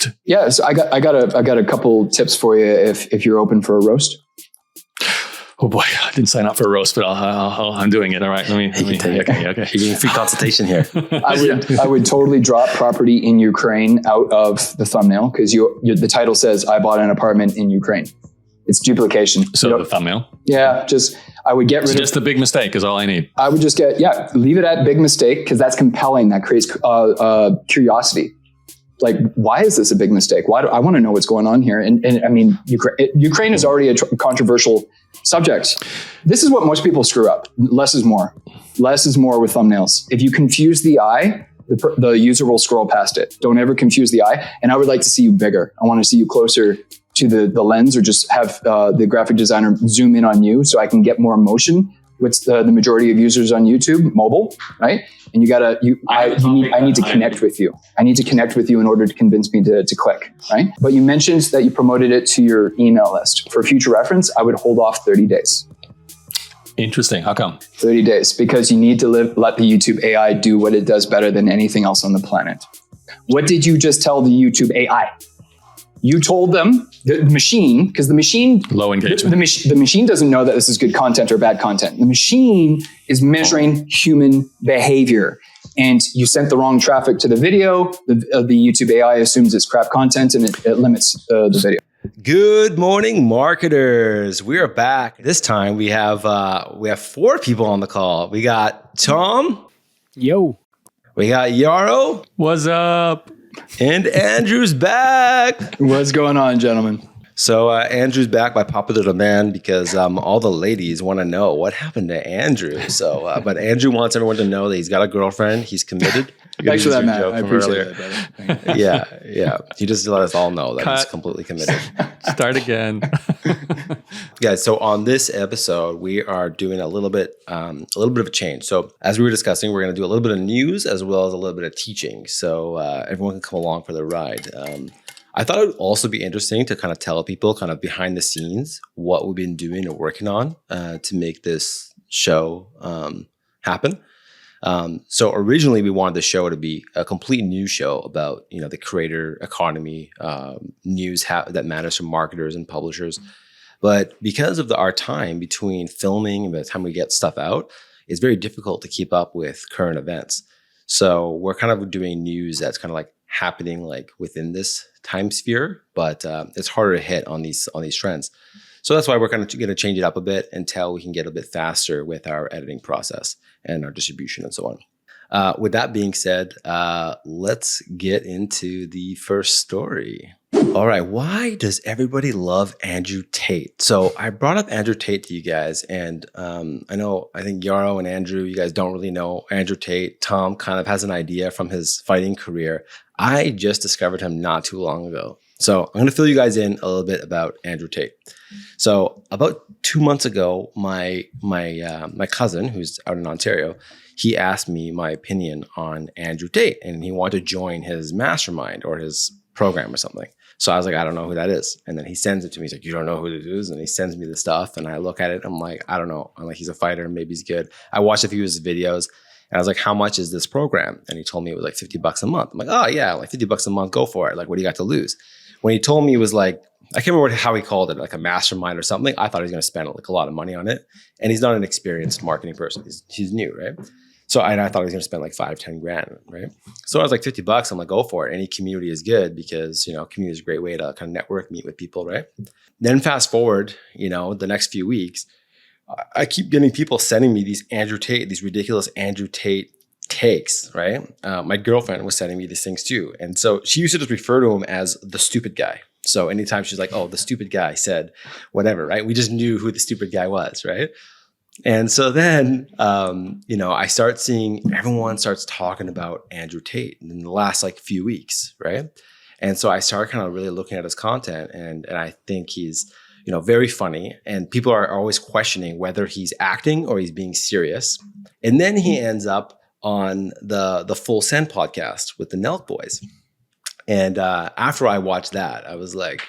roast? Yeah, so I got a couple tips for you if you're open for a roast. Oh boy, I didn't sign up for a roast, but I'm doing it. All right, let me okay. You're getting free consultation here. I would totally drop property in Ukraine out of the thumbnail because the title says I bought an apartment in Ukraine. It's duplication. So the thumbnail? Yeah, I would get rid of... Just a big mistake is all I need. I would just leave it at big mistake because that's compelling. That creates curiosity. Like, why is this a big mistake? Why do I want to know what's going on here? And I mean, Ukraine is already a controversial subject. This is what most people screw up. Less is more. Less is more with thumbnails. If you confuse the eye, the user will scroll past it. Don't ever confuse the eye. And I would like to see you bigger. I want to see you closer to the lens, or just have the graphic designer zoom in on you so I can get more emotion. What's the majority of users on YouTube? Mobile, right? And I need to connect with you. I need to connect with you in order to convince me to click, right? But you mentioned that you promoted it to your email list. For future reference, I would hold off 30 days. Interesting. How come? 30 days, because you need to let the YouTube AI do what it does better than anything else on the planet. What did you just tell the YouTube AI? You told them, the machine, because the machine... Low engagement. The machine doesn't know that this is good content or bad content. The machine is measuring human behavior. And you sent the wrong traffic to the video. The YouTube AI assumes it's crap content and it limits the video. Good morning, marketers. We are back. This time we have 4 people on the call. We got Tom. Yo. We got Yaro. What's up? And Andrew's back. What's going on, gentlemen? So Andrew's back by popular demand because all the ladies want to know what happened to Andrew. So, but Andrew wants everyone to know that he's got a girlfriend. He's committed. Thanks for that, Matt. I appreciate it, brother. Yeah. He just let us all know that he's completely committed. Start again. Guys, so on this episode, we are doing a little bit of a change. So as we were discussing, we're going to do a little bit of news as well as a little bit of teaching. So everyone can come along for the ride. I thought it would also be interesting to kind of tell people kind of behind the scenes what we've been doing and working on to make this show happen. So originally we wanted the show to be a complete news show about, the creator economy, news that matters for marketers and publishers. But because of our time between filming and by the time we get stuff out, it's very difficult to keep up with current events. So we're kind of doing news that's kind of like happening like within this time sphere, but it's harder to hit on these trends. So that's why we're kind of going to change it up a bit until we can get a bit faster with our editing process and our distribution and so on. With that being said, let's get into the first story. All right, why does everybody love Andrew Tate? So I brought up Andrew Tate to you guys, and I think Yaro and Andrew, you guys don't really know Andrew Tate. Tom kind of has an idea from his fighting career. I just discovered him not too long ago. So I'm going to fill you guys in a little bit about Andrew Tate. So about 2 months ago, my cousin, who's out in Ontario, he asked me my opinion on Andrew Tate, and he wanted to join his mastermind or his program or something. So I was like, I don't know who that is. And then he sends it to me. He's like, you don't know who it is? And he sends me the stuff, and I look at it. I'm like, I don't know. I'm like, he's a fighter. Maybe he's good. I watched a few of his videos. And I was like, how much is this program? And he told me it was like $50 a month. I'm like, oh yeah, like $50 a month, go for it. Like, what do you got to lose? When he told me it was like, I can't remember how he called it, like a mastermind or something. I thought he was going to spend like a lot of money on it. And he's not an experienced marketing person. He's new, right? So I thought he was going to spend like 5-10 grand, right? So I was like $50. I'm like, go for it. Any community is good because, community is a great way to kind of network, meet with people, right? Then fast forward, the next few weeks, I keep getting people sending me these ridiculous Andrew Tate takes, right? My girlfriend was sending me these things too. And so she used to just refer to him as the stupid guy. So anytime she's like, oh, the stupid guy said whatever, right? We just knew who the stupid guy was, right? And so then, I start seeing everyone starts talking about Andrew Tate in the last like few weeks, right? And so I started kind of really looking at his content, and I think he's, very funny, and people are always questioning whether he's acting or he's being serious. And then he ends up on the Full Send podcast with the Nelk boys. And after I watched that, I was like,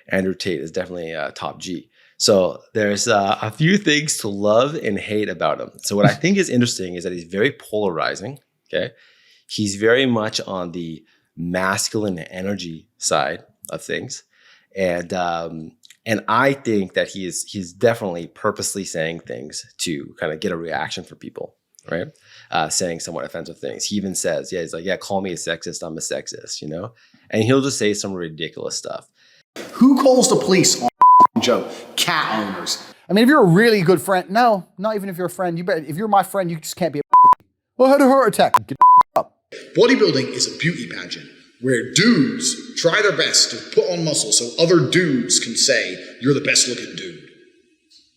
Andrew Tate is definitely top G. So there's a few things to love and hate about him. So what I think is interesting is that he's very polarizing. Okay, he's very much on the masculine energy side of things. And I think that he's definitely purposely saying things to kind of get a reaction from people, right? Saying somewhat offensive things. He even says, he's like, yeah, call me a sexist. I'm a sexist, And he'll just say some ridiculous stuff. Who calls the police on Joe? Cat owners. I mean, if you're a really good friend, no, not even if you're a friend. You bet. If you're my friend, you just can't be a well, I had a heart attack. Get up. Bodybuilding is a beauty pageant where dudes try their best to put on muscle so other dudes can say, you're the best looking dude.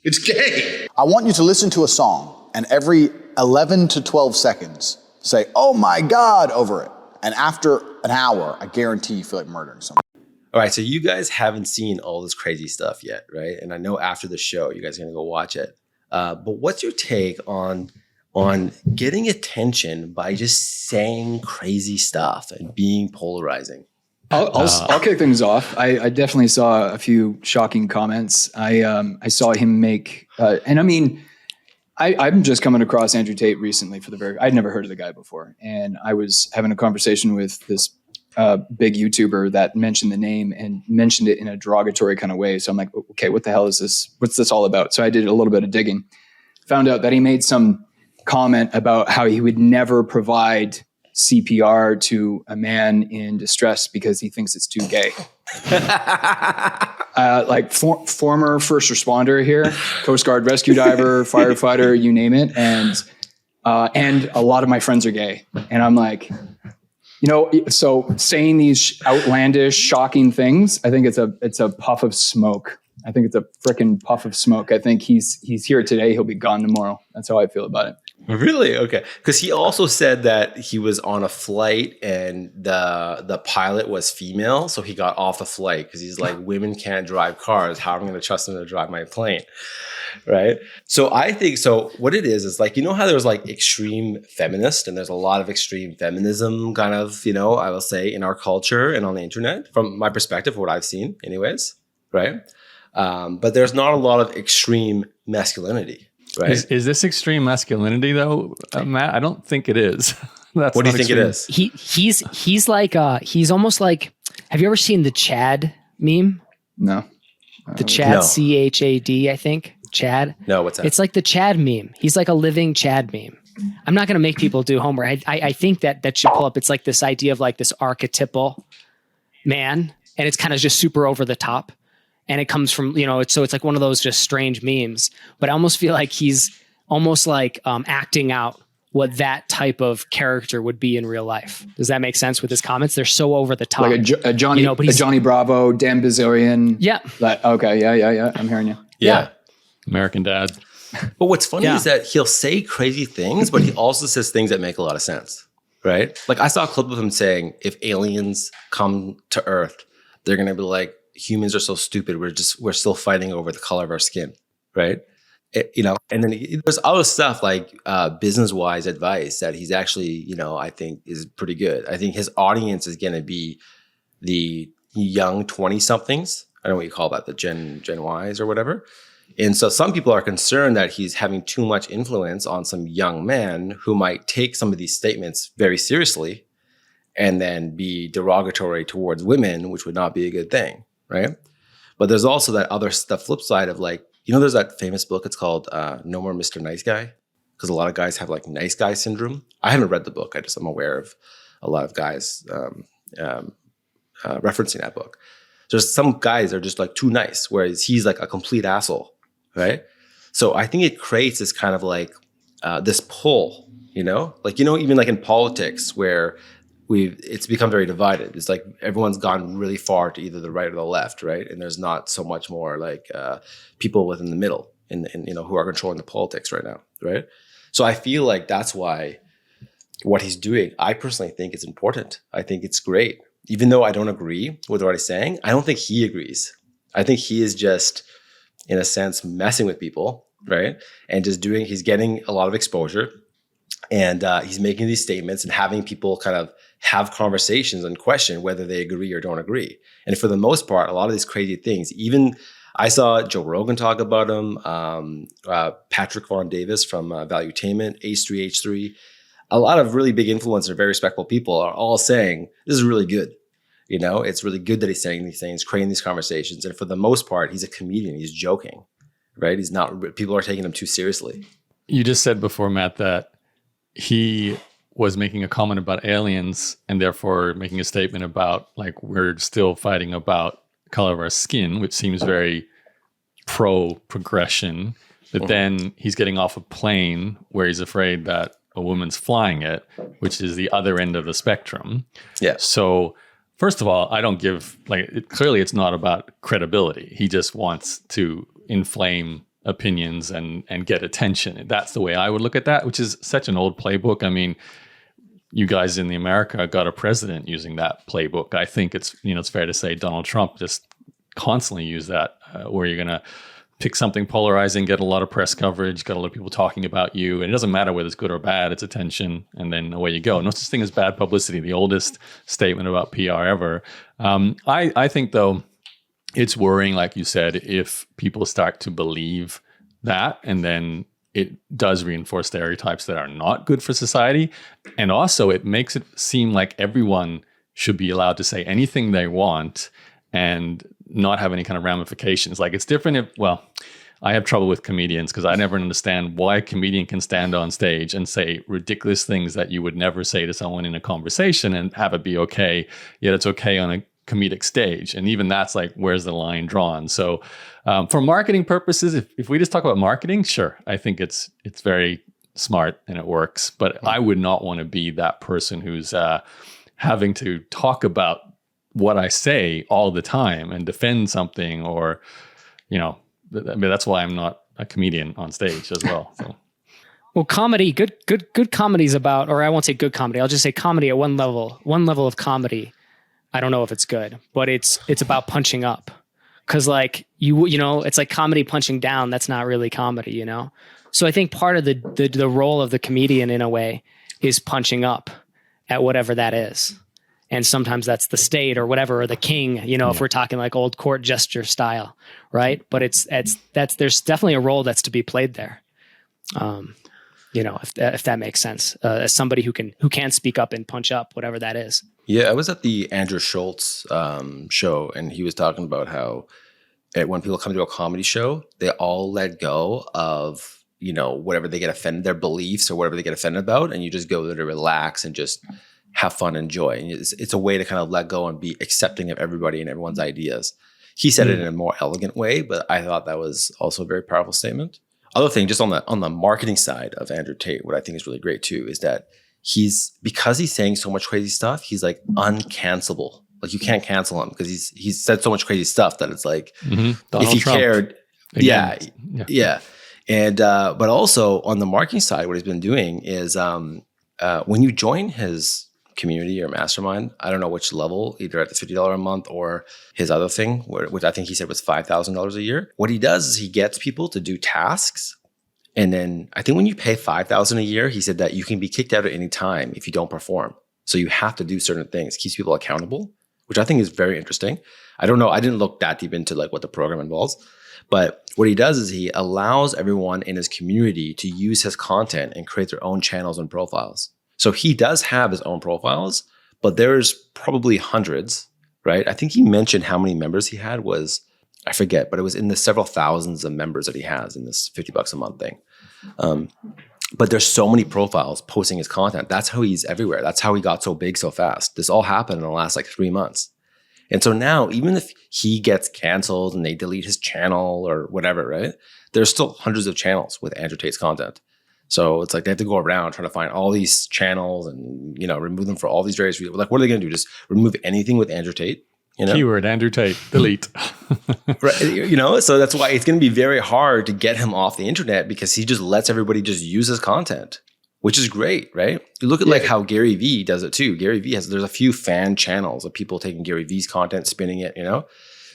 It's gay. I want you to listen to a song and every 11 to 12 seconds say, oh my God, over it. And after an hour, I guarantee you feel like murdering someone. All right, so you guys haven't seen all this crazy stuff yet, right? And I know after the show, you guys are going to go watch it. But what's your take on getting attention by just saying crazy stuff and being polarizing? I'll kick things off. I definitely saw a few shocking comments. I saw him make, and I mean, I'm just coming across Andrew Tate recently I'd never heard of the guy before. And I was having a conversation with this big YouTuber that mentioned the name and mentioned it in a derogatory kind of way. So I'm like, okay, what the hell is this? What's this all about? So I did a little bit of digging, found out that he made some comment about how he would never provide CPR to a man in distress because he thinks it's too gay. Former first responder here, Coast Guard rescue diver, firefighter, you name it. And a lot of my friends are gay. And I'm like, so saying these outlandish, shocking things, I think it's a puff of smoke. I think it's a freaking puff of smoke. I think he's here today. He'll be gone tomorrow. That's how I feel about it. Really? Okay. Because he also said that he was on a flight and the pilot was female. So he got off the flight because he's like, women can't drive cars. How am I going to trust them to drive my plane? Right. So I think what it is like, how there's like extreme feminist and there's a lot of extreme feminism kind of, I will say in our culture and on the internet from my perspective, what I've seen anyways. Right. But there's not a lot of extreme masculinity. Right. Is this extreme masculinity though, Matt? I don't think it is. What do you think it is? He's like he's almost like. Have you ever seen the Chad meme? No. The Chad CHAD, I think. Chad. No, what's that? It's like the Chad meme. He's like a living Chad meme. I'm not going to make people do homework. I think that should pull up. It's like this idea of like this archetypal man, and it's kind of just super over the top. And it comes from, it's like one of those just strange memes, but I almost feel like he's almost like acting out what that type of character would be in real life. Does that make sense with his comments? They're so over the top. Like a Johnny Bravo, Dan Bilzerian. Yeah. Okay. Yeah. I'm hearing you. Yeah. American Dad. But what's funny is that he'll say crazy things, but he also says things that make a lot of sense, right? Like I saw a clip of him saying, if aliens come to Earth, they're going to be like, humans are so stupid. We're still fighting over the color of our skin, right? And then there's other stuff like business-wise advice that he's actually, I think is pretty good. I think his audience is going to be the young 20-somethings. I don't know what you call that, the Gen Ys or whatever. And so some people are concerned that he's having too much influence on some young men who might take some of these statements very seriously and then be derogatory towards women, which would not be a good thing. Right. But there's also the flip side of like, there's that famous book. It's called No More Mr. Nice Guy, because a lot of guys have like nice guy syndrome. I haven't read the book. I'm aware of a lot of guys referencing that book. There's some guys that are just like too nice, whereas he's like a complete asshole. Right. So I think it creates this kind of like this pull, even like in politics where it's become very divided. It's like everyone's gone really far to either the right or the left, right? And there's not so much more like people within the middle and who are controlling the politics right now, right? So I feel like that's why what he's doing, I personally think is important. I think it's great. Even though I don't agree with what he's saying, I don't think he agrees. I think he is just, in a sense, messing with people, right? And he's getting a lot of exposure. And he's making these statements and having people kind of have conversations and question whether they agree or don't agree. And for the most part, a lot of these crazy things, even I saw Joe Rogan talk about them, Patrick Von Davis from Valuetainment, H3H3. a lot of really big influencers, very respectable people are all saying, this is really good. You know, it's really good that he's saying these things, creating these conversations. And for the most part, he's a comedian. He's joking, right? He's not, people are taking him too seriously. You just said before, Matt, that he was making a comment about aliens and therefore making a statement about like, we're still fighting about color of our skin, which seems very pro-progression. But then he's getting off a plane where he's afraid that a woman's flying it, which is the other end of the spectrum. Yeah. So first of all, I don't give, clearly it's not about credibility. He just wants to inflame opinions and get attention. That's the way I would look at that, which is such an old playbook. I mean, you guys in the America got a president using that playbook. I think it's fair to say Donald Trump just constantly used that, where you're going to pick something polarizing, get a lot of press coverage, got a lot of people talking about you. And it doesn't matter whether it's good or bad, it's attention. And then away you go. No such thing as bad publicity, the oldest statement about PR ever. I think, though, it's worrying, like you said, if people start to believe that, and then it does reinforce stereotypes that are not good for society. And also it makes it seem like everyone should be allowed to say anything they want and not have any kind of ramifications. Like, it's different if, well, I have trouble with comedians because I never understand why a comedian can stand on stage and say ridiculous things that you would never say to someone in a conversation and have it be okay, yet it's okay on a comedic stage. And even that's like, where's the line drawn? So for marketing purposes, if we just talk about marketing, sure, I think it's very smart and it works. But I would not want to be that person who's having to talk about what I say all the time and defend something, or, I mean, that's why I'm not a comedian on stage as well. So. Well, comedy, good comedy is about, or I won't say good comedy. I'll just say comedy at one level of comedy. I don't know if it's good, but it's about punching up. Cause like, it's like comedy punching down. That's not really comedy, So I think part of the role of the comedian in a way is punching up at whatever that is. And sometimes that's the state or whatever, or the king, if we're talking like old court gesture style, right? But there's definitely a role that's to be played there. If that makes sense, as somebody who can speak up and punch up, whatever that is. Yeah, I was at the Andrew Schultz show, and he was talking about how when people come to a comedy show, they all let go of, whatever they get offended, their beliefs or whatever they get offended about, and you just go there to relax and just have fun and enjoy. And it's a way to kind of let go and be accepting of everybody and everyone's ideas. He said it in a more elegant way, but I thought that was also a very powerful statement. Other thing, just on the marketing side of Andrew Tate, what I think is really great too, is that because he's saying so much crazy stuff, he's like uncancelable. Like, you can't cancel him because he's said so much crazy stuff that it's like, if he Trump cared, yeah. And but also on the marketing side, what he's been doing is when you join his community or mastermind, I don't know which level, either at the $50 a month or his other thing, which I think he said was $5,000 a year. What he does is he gets people to do tasks. And then I think when you pay $5,000 a year, he said that you can be kicked out at any time if you don't perform. So you have to do certain things, keeps people accountable, which I think is very interesting. I don't know. I didn't look that deep into like what the program involves, but what he does is he allows everyone in his community to use his content and create their own channels and profiles. So he does have his own profiles, but there's probably hundreds, right? I think he mentioned how many members he had was, I forget, but it was in the several thousands of members that he has in this $50 a month thing. But there's so many profiles posting his content. That's how he's everywhere. That's how he got so big so fast. This all happened in the last like 3 months. And so now, even if he gets canceled and they delete his channel or whatever, right? There's still hundreds of channels with Andrew Tate's content. So it's like they have to go around trying to find all these channels and, remove them for all these various reasons. Like, what are they going to do? Just remove anything with Andrew Tate? Keyword Andrew Tate, delete. Right. So that's why it's going to be very hard to get him off the internet, because he just lets everybody just use his content, which is great, right? You look at like how Gary Vee does it too. Gary Vee there's a few fan channels of people taking Gary Vee's content, spinning it,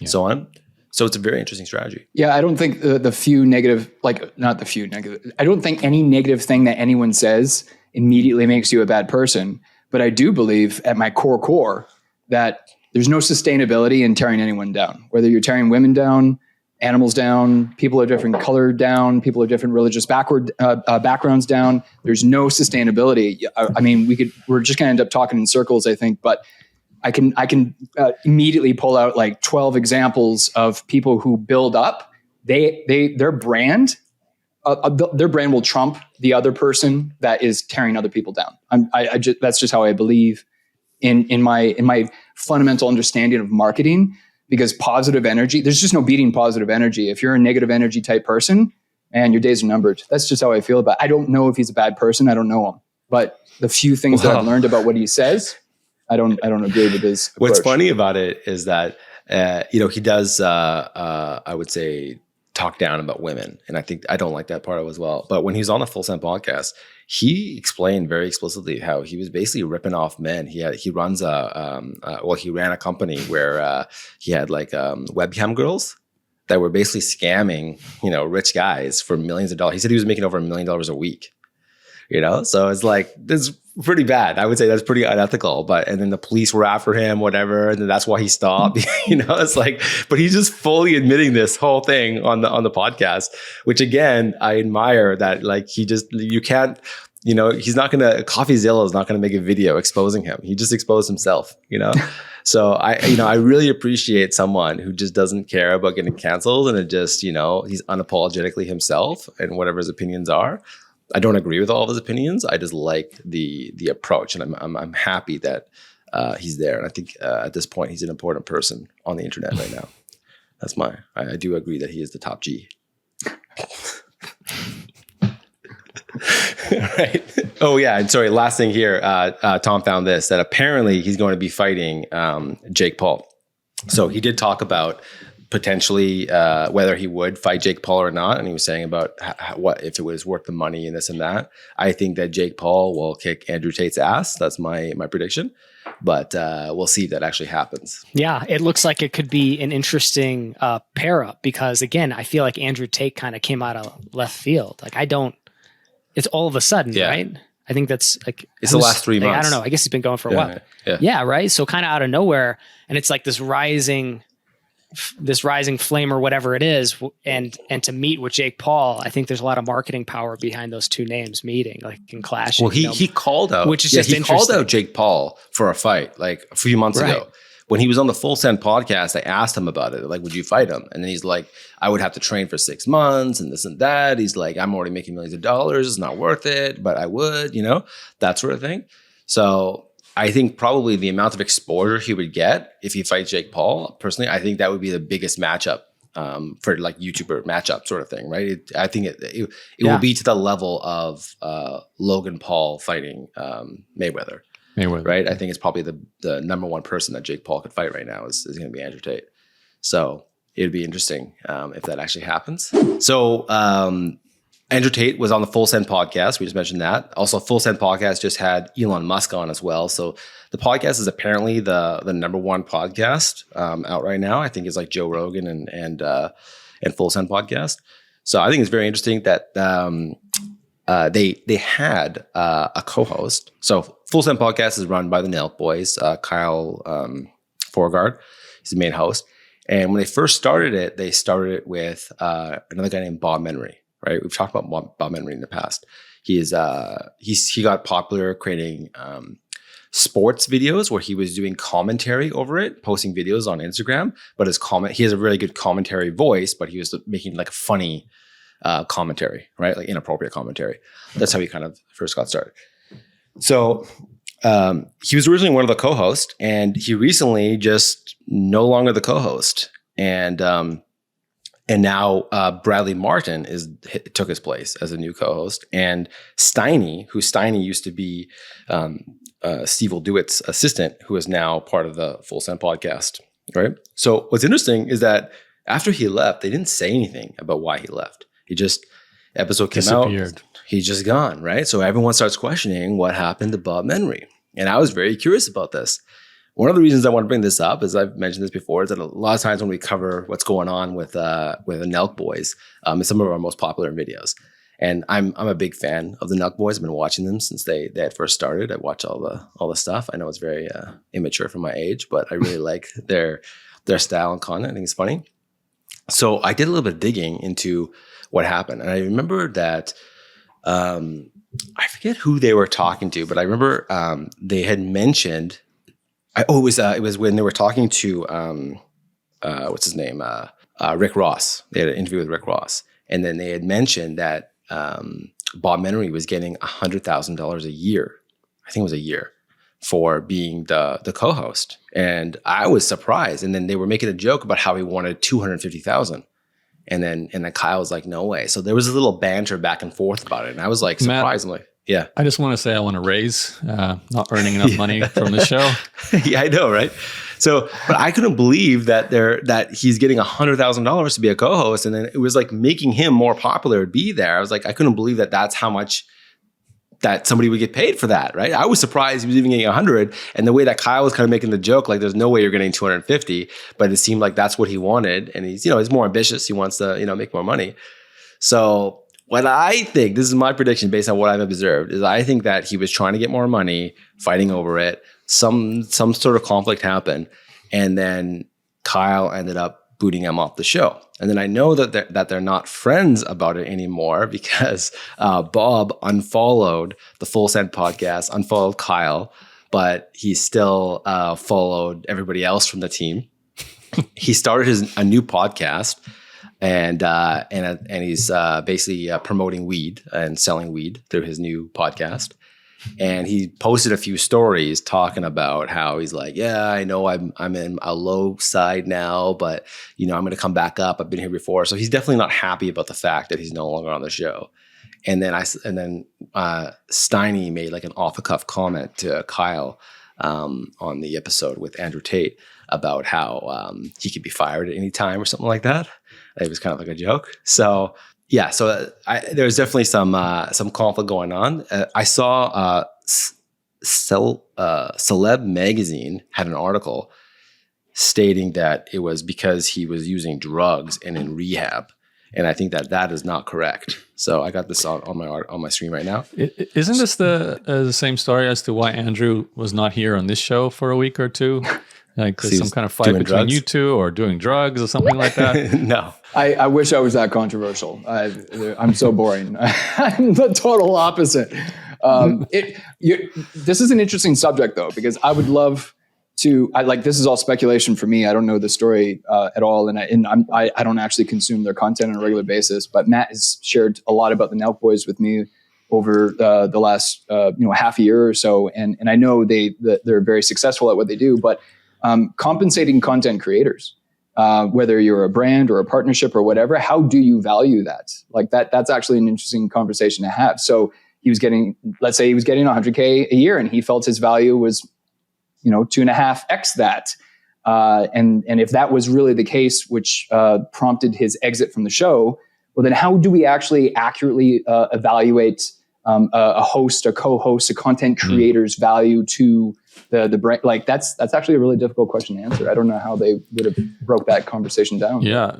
so on. So it's a very interesting strategy. Yeah, I don't think the few negative, not the few negative, I don't think any negative thing that anyone says immediately makes you a bad person. But I do believe at my core that there's no sustainability in tearing anyone down, whether you're tearing women down, animals down, people of different color down, people of different religious backgrounds down. There's no sustainability. I mean, we're just going to end up talking in circles, I think, but I can immediately pull out like 12 examples of people who build up. Their brand will trump the other person that is tearing other people down. That's just how I believe in my fundamental understanding of marketing. Because positive energy, there's just no beating positive energy. If you're a negative energy type person, and your days are numbered. That's just how I feel about it. I don't know if he's a bad person. I don't know him. But the few things that I've learned about what he says, I don't agree with his approach. What's funny about it is that, he does, I would say, talk down about women. And I don't like that part of it as well. But when he was on the Full Send podcast, he explained very explicitly how he was basically ripping off men. He ran a company where he had like webcam girls that were basically scamming, rich guys for millions of dollars. He said he was making over $1 million a week. So it's like, this is pretty bad. I would say that's pretty unethical, and then the police were after him, whatever. And then that's why he stopped, it's like, but he's just fully admitting this whole thing on the podcast, which again, I admire that, like, you can't, he's not going to, CoffeeZilla is not going to make a video exposing him. He just exposed himself, So I really appreciate someone who just doesn't care about getting canceled, and it just, he's unapologetically himself and whatever his opinions are. I don't agree with all of his opinions. I just like the approach, and I'm happy that he's there. And I think at this point, he's an important person on the internet right now. I do agree that he is the top G. Right. Oh yeah. And sorry. Last thing here. Tom found this, that apparently he's going to be fighting Jake Paul. So he did talk about potentially whether he would fight Jake Paul or not. And he was saying about what if it was worth the money and this and that. I think that Jake Paul will kick Andrew Tate's ass. That's my prediction. But we'll see if that actually happens. Yeah, it looks like it could be an interesting pair up, because again, I feel like Andrew Tate kind of came out of left field. Like it's all of a sudden, right? I think that's like, it's the last 3 months. I don't know. I guess he's been going for a while. Yeah. Right. So kind of out of nowhere. And it's like this rising flame or whatever it is. And to meet with Jake Paul, I think there's a lot of marketing power behind those two names meeting, like, and clashing. Well, he called out, which is just he called out Jake Paul for a fight like a few months ago. When he was on the Full Send podcast, I asked him about it. Like, would you fight him? And then he's like, I would have to train for 6 months and this and that. He's like, I'm already making millions of dollars. It's not worth it, but I would, that sort of thing. So I think probably the amount of exposure he would get if he fights Jake Paul, personally, I think that would be the biggest matchup for like YouTuber matchup sort of thing, right? I think it will be to the level of Logan Paul fighting Mayweather. Right? I think it's probably the number one person that Jake Paul could fight right now is going to be Andrew Tate. So it'd be interesting if that actually happens. So Andrew Tate was on the Full Send podcast. We just mentioned that. Also, Full Send podcast just had Elon Musk on as well. So the podcast is apparently the number one podcast out right now. I think it's like Joe Rogan and Full Send podcast. So I think it's very interesting that they had a co-host. So Full Send podcast is run by the Nelk boys. Kyle Forgard is the main host. And when they first started it, they started it with another guy named Bob Menery. Right, we've talked about Bob Menery in the past. He got popular creating sports videos where he was doing commentary over it, posting videos on Instagram. But he has a really good commentary voice, but he was making like a funny commentary, right? Like inappropriate commentary. That's how he kind of first got started. So he was originally one of the co-hosts, and he recently just no longer the co-host. And now Bradley Martin took his place as a new co-host. And Steiny used to be Steve Will Do It's assistant, who is now part of the Full Send podcast, right? So what's interesting is that after he left, they didn't say anything about why he left. Episode came out, he's just gone, right? So everyone starts questioning what happened to Bob Menery. And I was very curious about this. One of the reasons I want to bring this up, as I've mentioned this before, is that a lot of times when we cover what's going on with the Nelk boys, it's some of our most popular videos. And I'm a big fan of the Nelk boys. I've been watching them since they had first started. I watch all the stuff. I know it's very immature for my age, but I really like their style and content. I think it's funny. So I did a little bit of digging into what happened. And I remember that I forget who they were talking to, but I remember they had mentioned, it was when they were talking to, what's his name? Rick Ross. They had an interview with Rick Ross. And then they had mentioned that Bob Menery was getting $100,000 a year. I think it was a year for being the co-host. And I was surprised. And then they were making a joke about how he wanted $250,000. And then Kyle was like, no way. So there was a little banter back and forth about it. And I was like, surprised. I'm like, yeah. I just want to say I want to raise not earning enough money from the show. Yeah, I know, right? So, but I couldn't believe that he's getting $100,000 to be a co-host, and then it was like making him more popular to be there. I was like, I couldn't believe that that's how much that somebody would get paid for that, right? I was surprised he was even getting 100, and the way that Kyle was kind of making the joke, like, there's no way you're getting 250, but it seemed like that's what he wanted, and he's more ambitious. He wants to make more money. So what I think, this is my prediction based on what I've observed, is I think that he was trying to get more money, fighting over it. Some sort of conflict happened, and then Kyle ended up booting him off the show. And then I know that they're not friends about it anymore because Bob unfollowed the Full Send podcast, unfollowed Kyle, but he still followed everybody else from the team. He started a new podcast. And he's basically promoting weed and selling weed through his new podcast. And he posted a few stories talking about how he's like, yeah, I know I'm in a low side now, but I'm going to come back up. I've been here before. So he's definitely not happy about the fact that he's no longer on the show. And then Steiny made like an off the cuff comment to Kyle on the episode with Andrew Tate about how he could be fired at any time or something like that. It was kind of like a joke. So yeah, so there's definitely some conflict going on. I saw Celeb Magazine had an article stating that it was because he was using drugs and in rehab, and I think that is not correct. So I got this on my screen right now. Isn't this the same story as to why Andrew was not here on this show for a week or two? Like there's some kind of fight between drugs? You two, or doing drugs or something like that? No. I wish I was that controversial. I'm so boring. I'm the total opposite. This is an interesting subject, though, because I would love to. This is all speculation for me. I don't know the story at all, and I don't actually consume their content on a regular basis. But Matt has shared a lot about the Nelk Boys with me over the last half a year or so, and I know they're very successful at what they do, but compensating content creators, whether you're a brand or a partnership or whatever, how do you value that? Like that's actually an interesting conversation to have. So let's say he was getting 100K a year and he felt his value was, 2.5x that. And if that was really the case, which prompted his exit from the show, well, then how do we actually accurately evaluate a host, a co-host, a content creator's value to the brand? Like that's actually a really difficult question to answer. I don't know how they would have broke that conversation down. Yeah.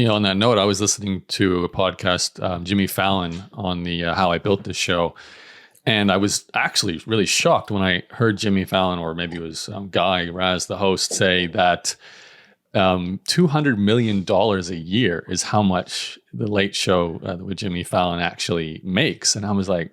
On that note, I was listening to a podcast, Jimmy Fallon, on the How I Built This Show. And I was actually really shocked when I heard Jimmy Fallon, or maybe it was Guy Raz, the host, say that $200 million a year is how much the Late Show with Jimmy Fallon actually makes. And I was like,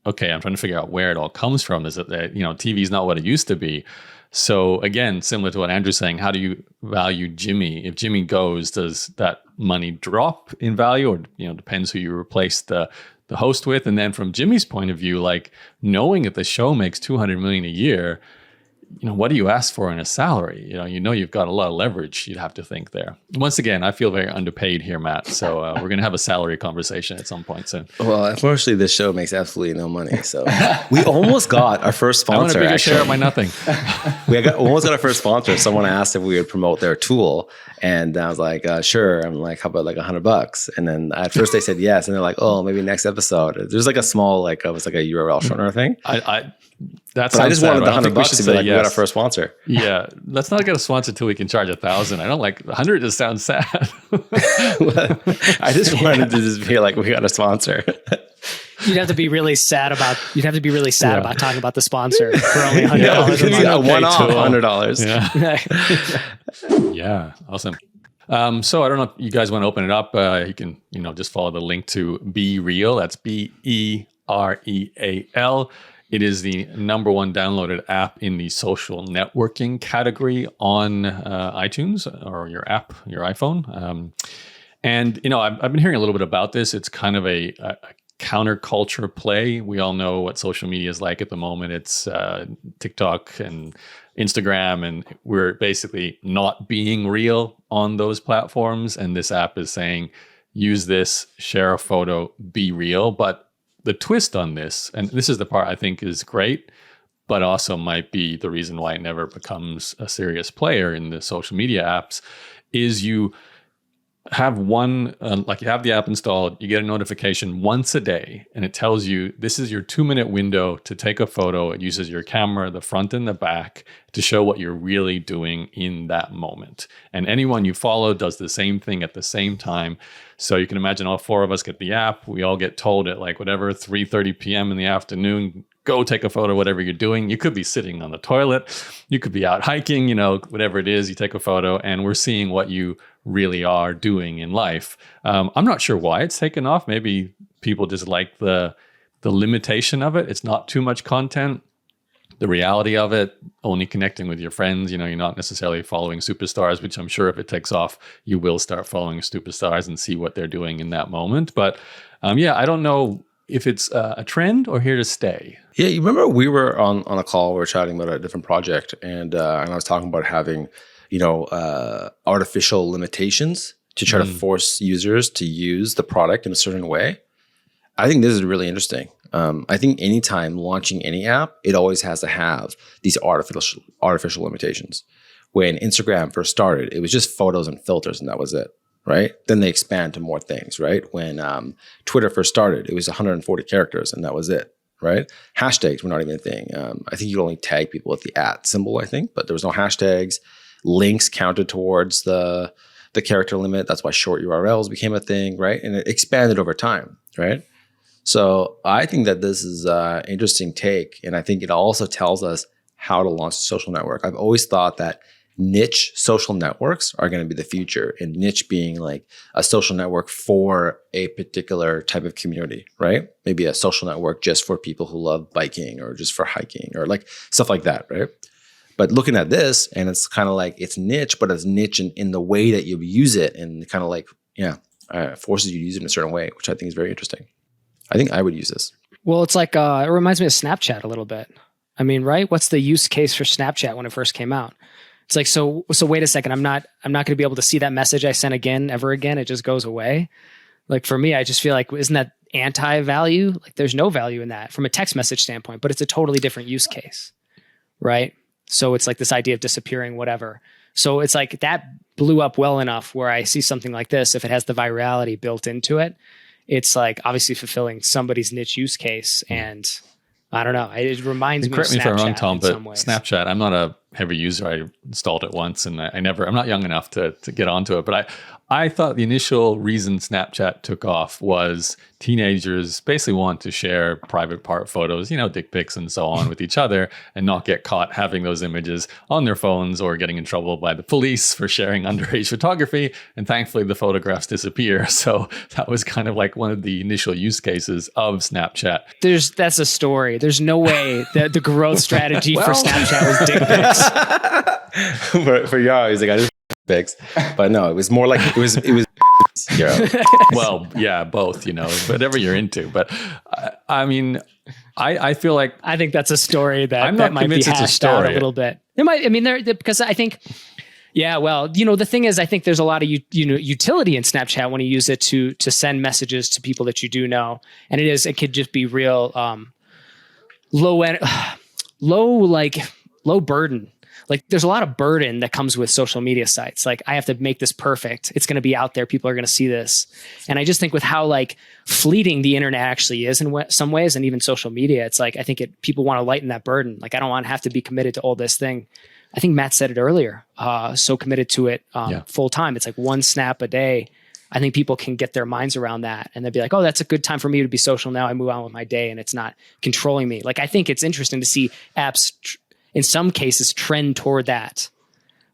okay, I'm trying to figure out where it all comes from. Is it that, TV is not what it used to be? So again, similar to what Andrew's saying, how do you value Jimmy? If Jimmy goes, does that money drop in value, or, depends who you replace the host with? And then from Jimmy's point of view, like knowing that the show makes $200 million a year, what do you ask for in a salary? You've got a lot of leverage, you'd have to think there. Once again, I feel very underpaid here, Matt. So we're going to have a salary conversation at some point soon. Well, unfortunately, this show makes absolutely no money. So we almost got our first sponsor. I want a bigger share of my nothing. We almost got our first sponsor. Someone asked if we would promote their tool. And I was like, sure. I'm like, how about like $100? And then at first they said yes. And they're like, oh, maybe next episode. There's like a small, it was like a URL shortener thing. I just wanted the $100 to be like, we got our first sponsor. Yeah. Let's not get a sponsor till we can charge 1,000. I don't like 100. Just sounds sad. I just wanted to just be like, we got a sponsor. You'd have to be really sad about talking about the sponsor for only $100. Yeah, a one-off $100. Yeah. Yeah. Awesome. So I don't know if you guys want to open it up. You can, just follow the link to Be Real. That's BEREAL. It is the number one downloaded app in the social networking category on iTunes or your app, your iPhone. And I've been hearing a little bit about this. It's kind of a counterculture play. We all know what social media is like at the moment. It's TikTok and Instagram, and we're basically not being real on those platforms. And this app is saying, use this, share a photo, be real. But the twist on this, and this is the part I think is great, but also might be the reason why it never becomes a serious player in the social media apps, is you have you have the app installed, you get a notification once a day, and it tells you this is your 2-minute window to take a photo. It uses your camera, the front and the back, to show what you're really doing in that moment. And anyone you follow does the same thing at the same time. So you can imagine all 4 of us get the app. We all get told at 3:30 p.m. in the afternoon, go take a photo, whatever you're doing. You could be sitting on the toilet. You could be out hiking, whatever it is, you take a photo, and we're seeing what you really are doing in life. I'm not sure why it's taken off. Maybe people just like the limitation of it. It's not too much content. The reality of it, only connecting with your friends. You're not necessarily following superstars, which I'm sure if it takes off, you will start following superstars and see what they're doing in that moment. But I don't know if it's a trend or here to stay. Yeah, you remember we were on a call, we were chatting about a different project, and I was talking about having, artificial limitations to try to force users to use the product in a certain way. I think this is really interesting. I think anytime launching any app, it always has to have these artificial limitations. When Instagram first started, it was just photos and filters, and that was it, right? Then they expand to more things, right? When Twitter first started, it was 140 characters, and that was it, right? Hashtags were not even a thing. I think you could only tag people with the @ symbol, I think, but there was no hashtags. Links counted towards the character limit. That's why short URLs became a thing, right? And it expanded over time, right? So I think that this is an interesting take. And I think it also tells us how to launch a social network. I've always thought that niche social networks are going to be the future, and niche being like a social network for a particular type of community, right? Maybe a social network just for people who love biking or just for hiking or like stuff like that, right? But looking at this, and it's kind of like it's niche, but it's niche in the way that you use it, and kind of like, forces you to use it in a certain way, which I think is very interesting. I think I would use this. Well, it's like, it reminds me of Snapchat a little bit. I mean, right? What's the use case for Snapchat when it first came out? It's like, so wait a second, I'm not going to be able to see that message I sent ever again. It just goes away. Like for me, I just feel like, isn't that anti-value? Like there's no value in that from a text message standpoint, but it's a totally different use case, right? So it's like this idea of disappearing, whatever. So it's like that blew up well enough where I see something like this, if it has the virality built into it, it's like obviously fulfilling somebody's niche use case. And I don't know, it reminds me of Snapchat. Correct me if I'm wrong, Tom, but some ways. Snapchat, I'm not a heavy user. I installed it once, and I'm not young enough to get onto it. But I thought the initial reason Snapchat took off was teenagers basically want to share private part photos, dick pics and so on with each other, and not get caught having those images on their phones or getting in trouble by the police for sharing underage photography. And thankfully the photographs disappear. So that was kind of like one of the initial use cases of Snapchat. That's a story. There's no way that the growth strategy for Snapchat was dick pics. for Yaro, he's like, I just pics, but no, it was more like it was Yaro. Well, yeah, both, whatever you're into. But I mean, I feel like I think that's a story that I'm not might be hashed out a little bit. It might. I mean, because I think. Yeah, well, the thing is, I think there's a lot of utility in Snapchat when you use it to send messages to people that you do know, and it could just be real low burden. Like there's a lot of burden that comes with social media sites. Like I have to make this perfect. It's going to be out there. People are going to see this. And I just think with how like fleeting the internet actually is in some ways, and even social media, it's like, I think people want to lighten that burden. Like I don't want to have to be committed to all this thing. I think Matt said it earlier, so committed to it full time. It's like one snap a day. I think people can get their minds around that, and they'll be like, oh, that's a good time for me to be social now. I move on with my day and it's not controlling me. Like, I think it's interesting to see apps in some cases trend toward that,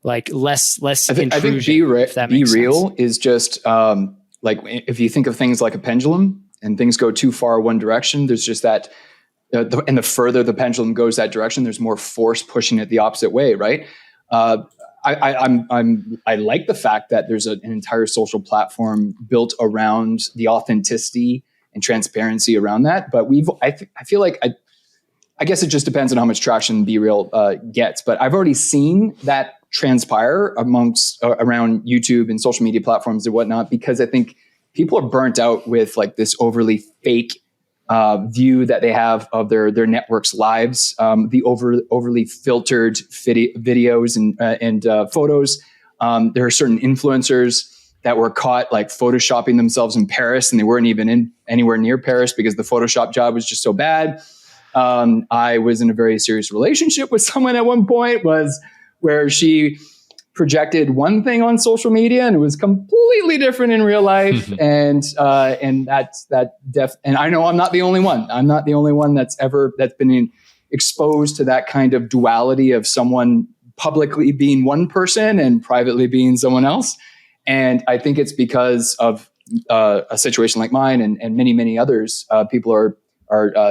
like less I think intrusion, if that be makes real sense. is just like if you think of things like a pendulum and things go too far one direction, there's just that. And the further the pendulum goes that direction, there's more force pushing it the opposite way, right? I like the fact that there's an entire social platform built around the authenticity and transparency around that. But I feel like I guess it just depends on how much traction Be Real gets. But I've already seen that transpire around YouTube and social media platforms and whatnot, because I think people are burnt out with like this overly fake view that they have of their network's lives, the overly filtered videos and photos. There are certain influencers that were caught like photoshopping themselves in Paris, and they weren't even anywhere near Paris because the Photoshop job was just so bad. I was in a very serious relationship with someone at one point where she projected one thing on social media and it was completely different in real life. and I know I'm not the only one. I'm not the only one that's been exposed to that kind of duality of someone publicly being one person and privately being someone else. And I think it's because of a situation like mine and many, many others. People are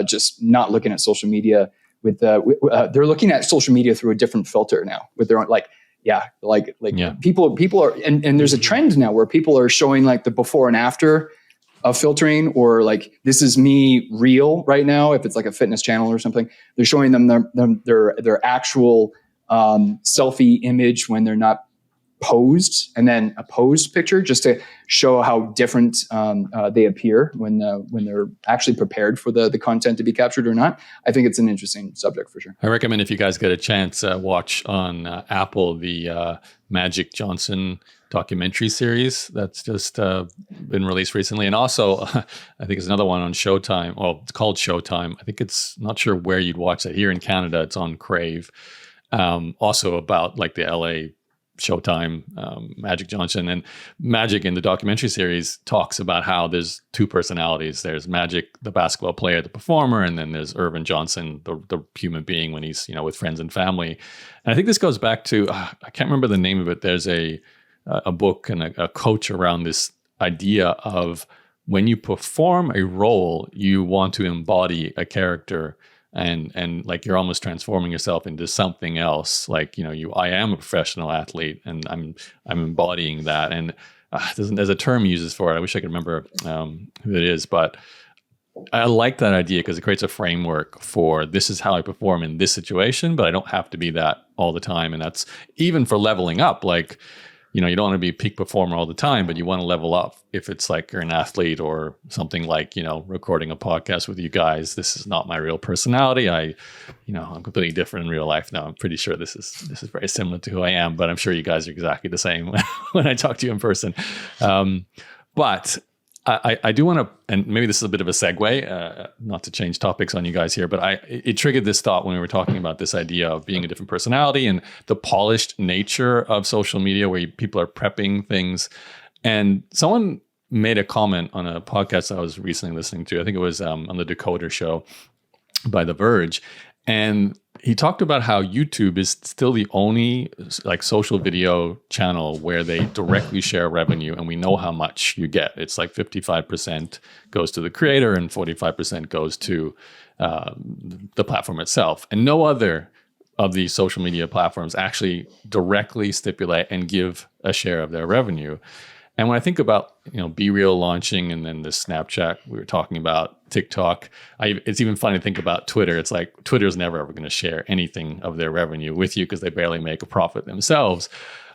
just not looking at social media they're looking at social media through a different filter now with their own, people are, and there's a trend now where people are showing like the before and after of filtering, or like, this is me real right now. If it's like a fitness channel or something, they're showing them their actual selfie image when they're not posed, and then a posed picture just to show how different they appear when they're actually prepared for the content to be captured or not. I think it's an interesting subject for sure. I recommend, if you guys get a chance, watch on Apple the Magic Johnson documentary series that's just been released recently. And also, I think it's another one on Showtime. Well, it's called Showtime. I think it's not sure where you'd watch it. Here in Canada, it's on Crave. Also about like the LA Showtime, Magic Johnson. And Magic in the documentary series talks about how there's two personalities. There's Magic, the basketball player, the performer, and then there's Irvin Johnson, the human being when he's, with friends and family. And I think this goes back to, I can't remember the name of it. There's a book and a coach around this idea of when you perform a role, you want to embody a character. And like you're almost transforming yourself into something else. Like, I am a professional athlete and I'm embodying that. And there's a term he uses for it. I wish I could remember who it is, but I like that idea because it creates a framework for this is how I perform in this situation, but I don't have to be that all the time. And that's even for leveling up. Like, you don't want to be a peak performer all the time, but you want to level up if it's like you're an athlete or something like, recording a podcast with you guys. This is not my real personality. I'm completely different in real life now. I'm pretty sure this is very similar to who I am, but I'm sure you guys are exactly the same when I talk to you in person. But I do want to, and maybe this is a bit of a segue, not to change topics on you guys here, but it triggered this thought when we were talking about this idea of being a different personality and the polished nature of social media where people are prepping things. And someone made a comment on a podcast I was recently listening to. I think it was on the Decoder show by The Verge. And he talked about how YouTube is still the only like social video channel where they directly share revenue, and we know how much you get. It's like 55% goes to the creator and 45% goes to the platform itself. And no other of these social media platforms actually directly stipulate and give a share of their revenue. And when I think about, Be Real launching and then the Snapchat, we were talking about TikTok, it's even funny to think about Twitter. It's like Twitter's never ever going to share anything of their revenue with you because they barely make a profit themselves.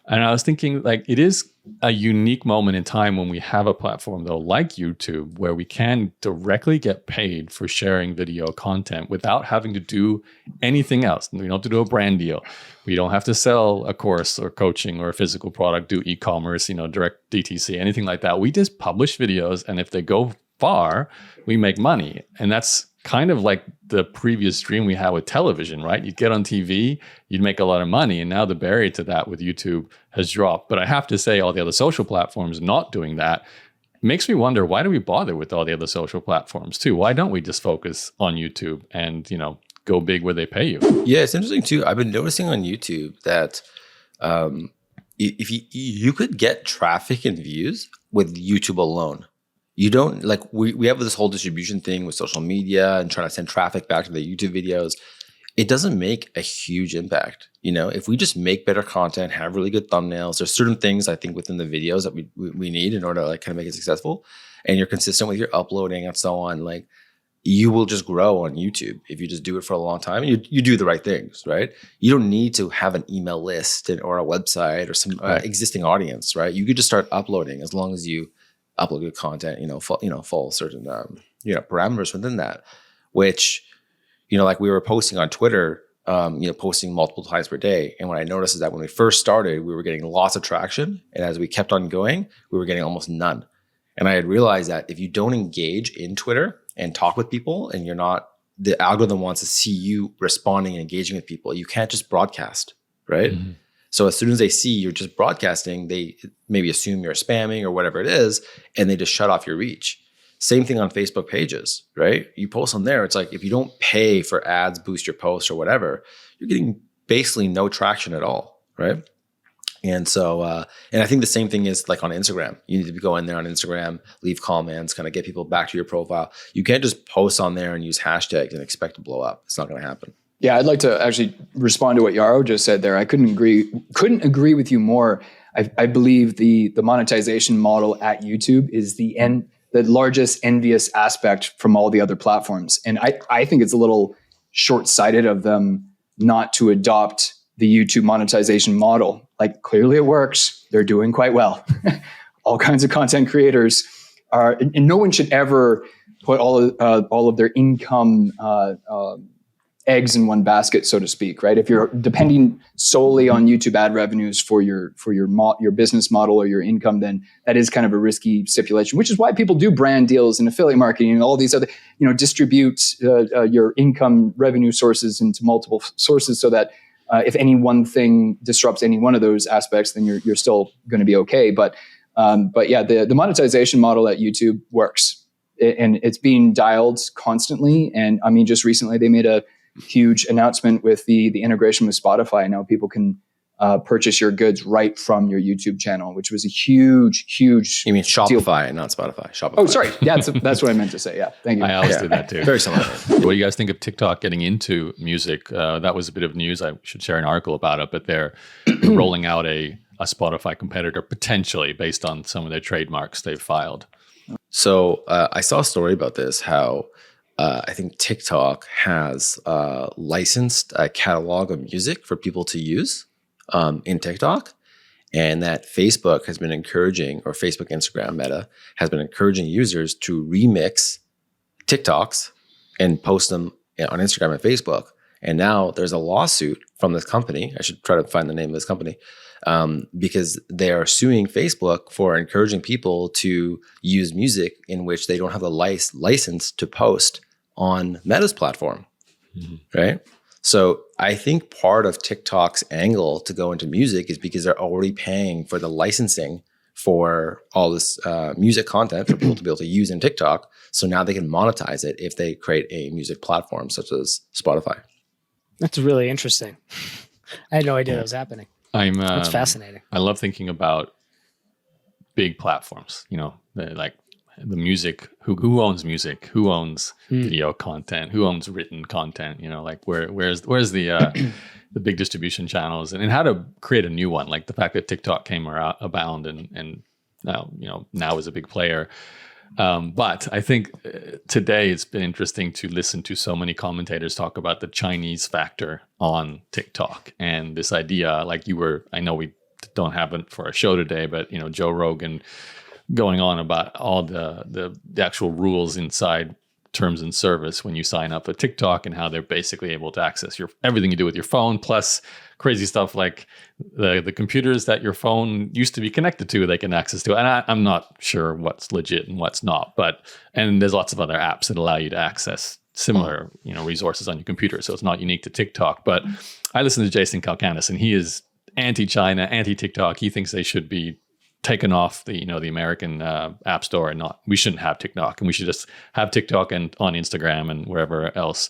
And I was thinking, like, it is a unique moment in time when we have a platform, though, like YouTube, where we can directly get paid for sharing video content without having to do anything else. We don't have to do a brand deal. We don't have to sell a course or coaching or a physical product, do e-commerce, direct DTC, anything like that. We just publish videos, and if they go far, we make money. And that's kind of like the previous dream we had with television, right? You'd get on TV, you'd make a lot of money. And now the barrier to that with YouTube has dropped. But I have to say, all the other social platforms not doing that makes me wonder, why do we bother with all the other social platforms too? Why don't we just focus on YouTube and, go big where they pay you? Yeah, it's interesting too. I've been noticing on YouTube that if you could get traffic and views with YouTube alone. You don't like we have this whole distribution thing with social media and trying to send traffic back to the YouTube videos. It doesn't make a huge impact. If we just make better content, have really good thumbnails, there's certain things I think within the videos that we need in order to like kind of make it successful, and you're consistent with your uploading and so on, like you will just grow on YouTube if you just do it for a long time and you do the right things, right? You don't need to have an email list or a website or some existing audience, right? You could just start uploading as long as you upload good content, follow certain parameters within that, which like we were posting on Twitter, posting multiple times per day. And what I noticed is that when we first started, we were getting lots of traction, and as we kept on going, we were getting almost none. And I had realized that if you don't engage in Twitter and talk with people, and the algorithm wants to see you responding and engaging with people, you can't just broadcast, right? Mm-hmm. So as soon as they see you're just broadcasting, they maybe assume you're spamming or whatever it is, and they just shut off your reach. Same thing on Facebook pages, right? You post on there, it's like if you don't pay for ads, boost your posts or whatever, you're getting basically no traction at all, right? And so, and I think the same thing is like on Instagram. You need to go in there on Instagram, leave comments, kind of get people back to your profile. You can't just post on there and use hashtags and expect to blow up. It's not going to happen. Yeah, I'd like to actually respond to what Yaro just said there. I couldn't agree with you more. I believe the monetization model at YouTube is the largest envious aspect from all the other platforms. And I think it's a little short-sighted of them not to adopt the YouTube monetization model. Like, clearly it works. They're doing quite well. All kinds of content creators are, and no one should ever put all of their income eggs in one basket, so to speak, right? If you're depending solely on YouTube ad revenues for your business model or your income, then that is kind of a risky stipulation, which is why people do brand deals and affiliate marketing and all these other, distribute your income revenue sources into multiple sources so that if any one thing disrupts any one of those aspects, then you're still going to be okay. But yeah, the monetization model at YouTube works, and it's being dialed constantly. And I mean, just recently they made a huge announcement with the integration with Spotify. Now people can purchase your goods right from your YouTube channel, which was a huge. You mean Shopify, not Spotify? Shopify. Oh, sorry. Yeah, that's what I meant to say. Yeah, thank you. I always did that too. Very similar. What do you guys think of TikTok getting into music? That was a bit of news. I should share an article about it, but they're rolling out a Spotify competitor potentially based on some of their trademarks they've filed. So I saw a story about this, how I think TikTok has licensed a catalog of music for people to use in TikTok, and that Facebook has been encouraging, or Facebook, Instagram, Meta has been encouraging users to remix TikToks and post them on Instagram and Facebook. And now there's a lawsuit from this company. I should try to find the name of this company, because they are suing Facebook for encouraging people to use music in which they don't have the license to post on Meta's platform, right? So I think part of TikTok's angle to go into music is because they're already paying for the licensing for all this music content for people to be able to use in TikTok. So now they can monetize it if they create a music platform such as Spotify. That's really interesting. I had no idea that was happening. That's fascinating. I love thinking about big platforms, like the music, who owns music, who owns video content, who owns written content, like where's the big distribution channels, and how to create a new one. Like the fact that TikTok came abound and now is a big player. But I think today it's been interesting to listen to so many commentators talk about the Chinese factor on TikTok, and this idea, like I know we don't have it for a show today, but Joe Rogan going on about all the actual rules inside terms and service when you sign up for TikTok, and how they're basically able to access everything you do with your phone, plus crazy stuff like the computers that your phone used to be connected to, they can access to. And I'm not sure what's legit and what's not, and there's lots of other apps that allow you to access similar resources on your computer. So it's not unique to TikTok. But I listen to Jason Calacanis, and he is anti-China, anti-TikTok. He thinks they should be taken off the American app store, and we shouldn't have TikTok, and we should just have TikTok and on Instagram and wherever else.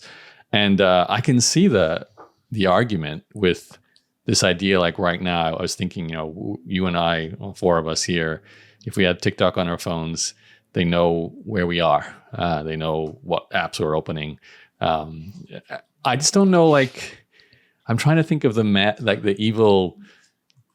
And I can see the argument with this idea, like right now, I was thinking, you and I, all four of us here, if we had TikTok on our phones, they know where we are. They know what apps we're opening. I just don't know, like, I'm trying to think of the evil,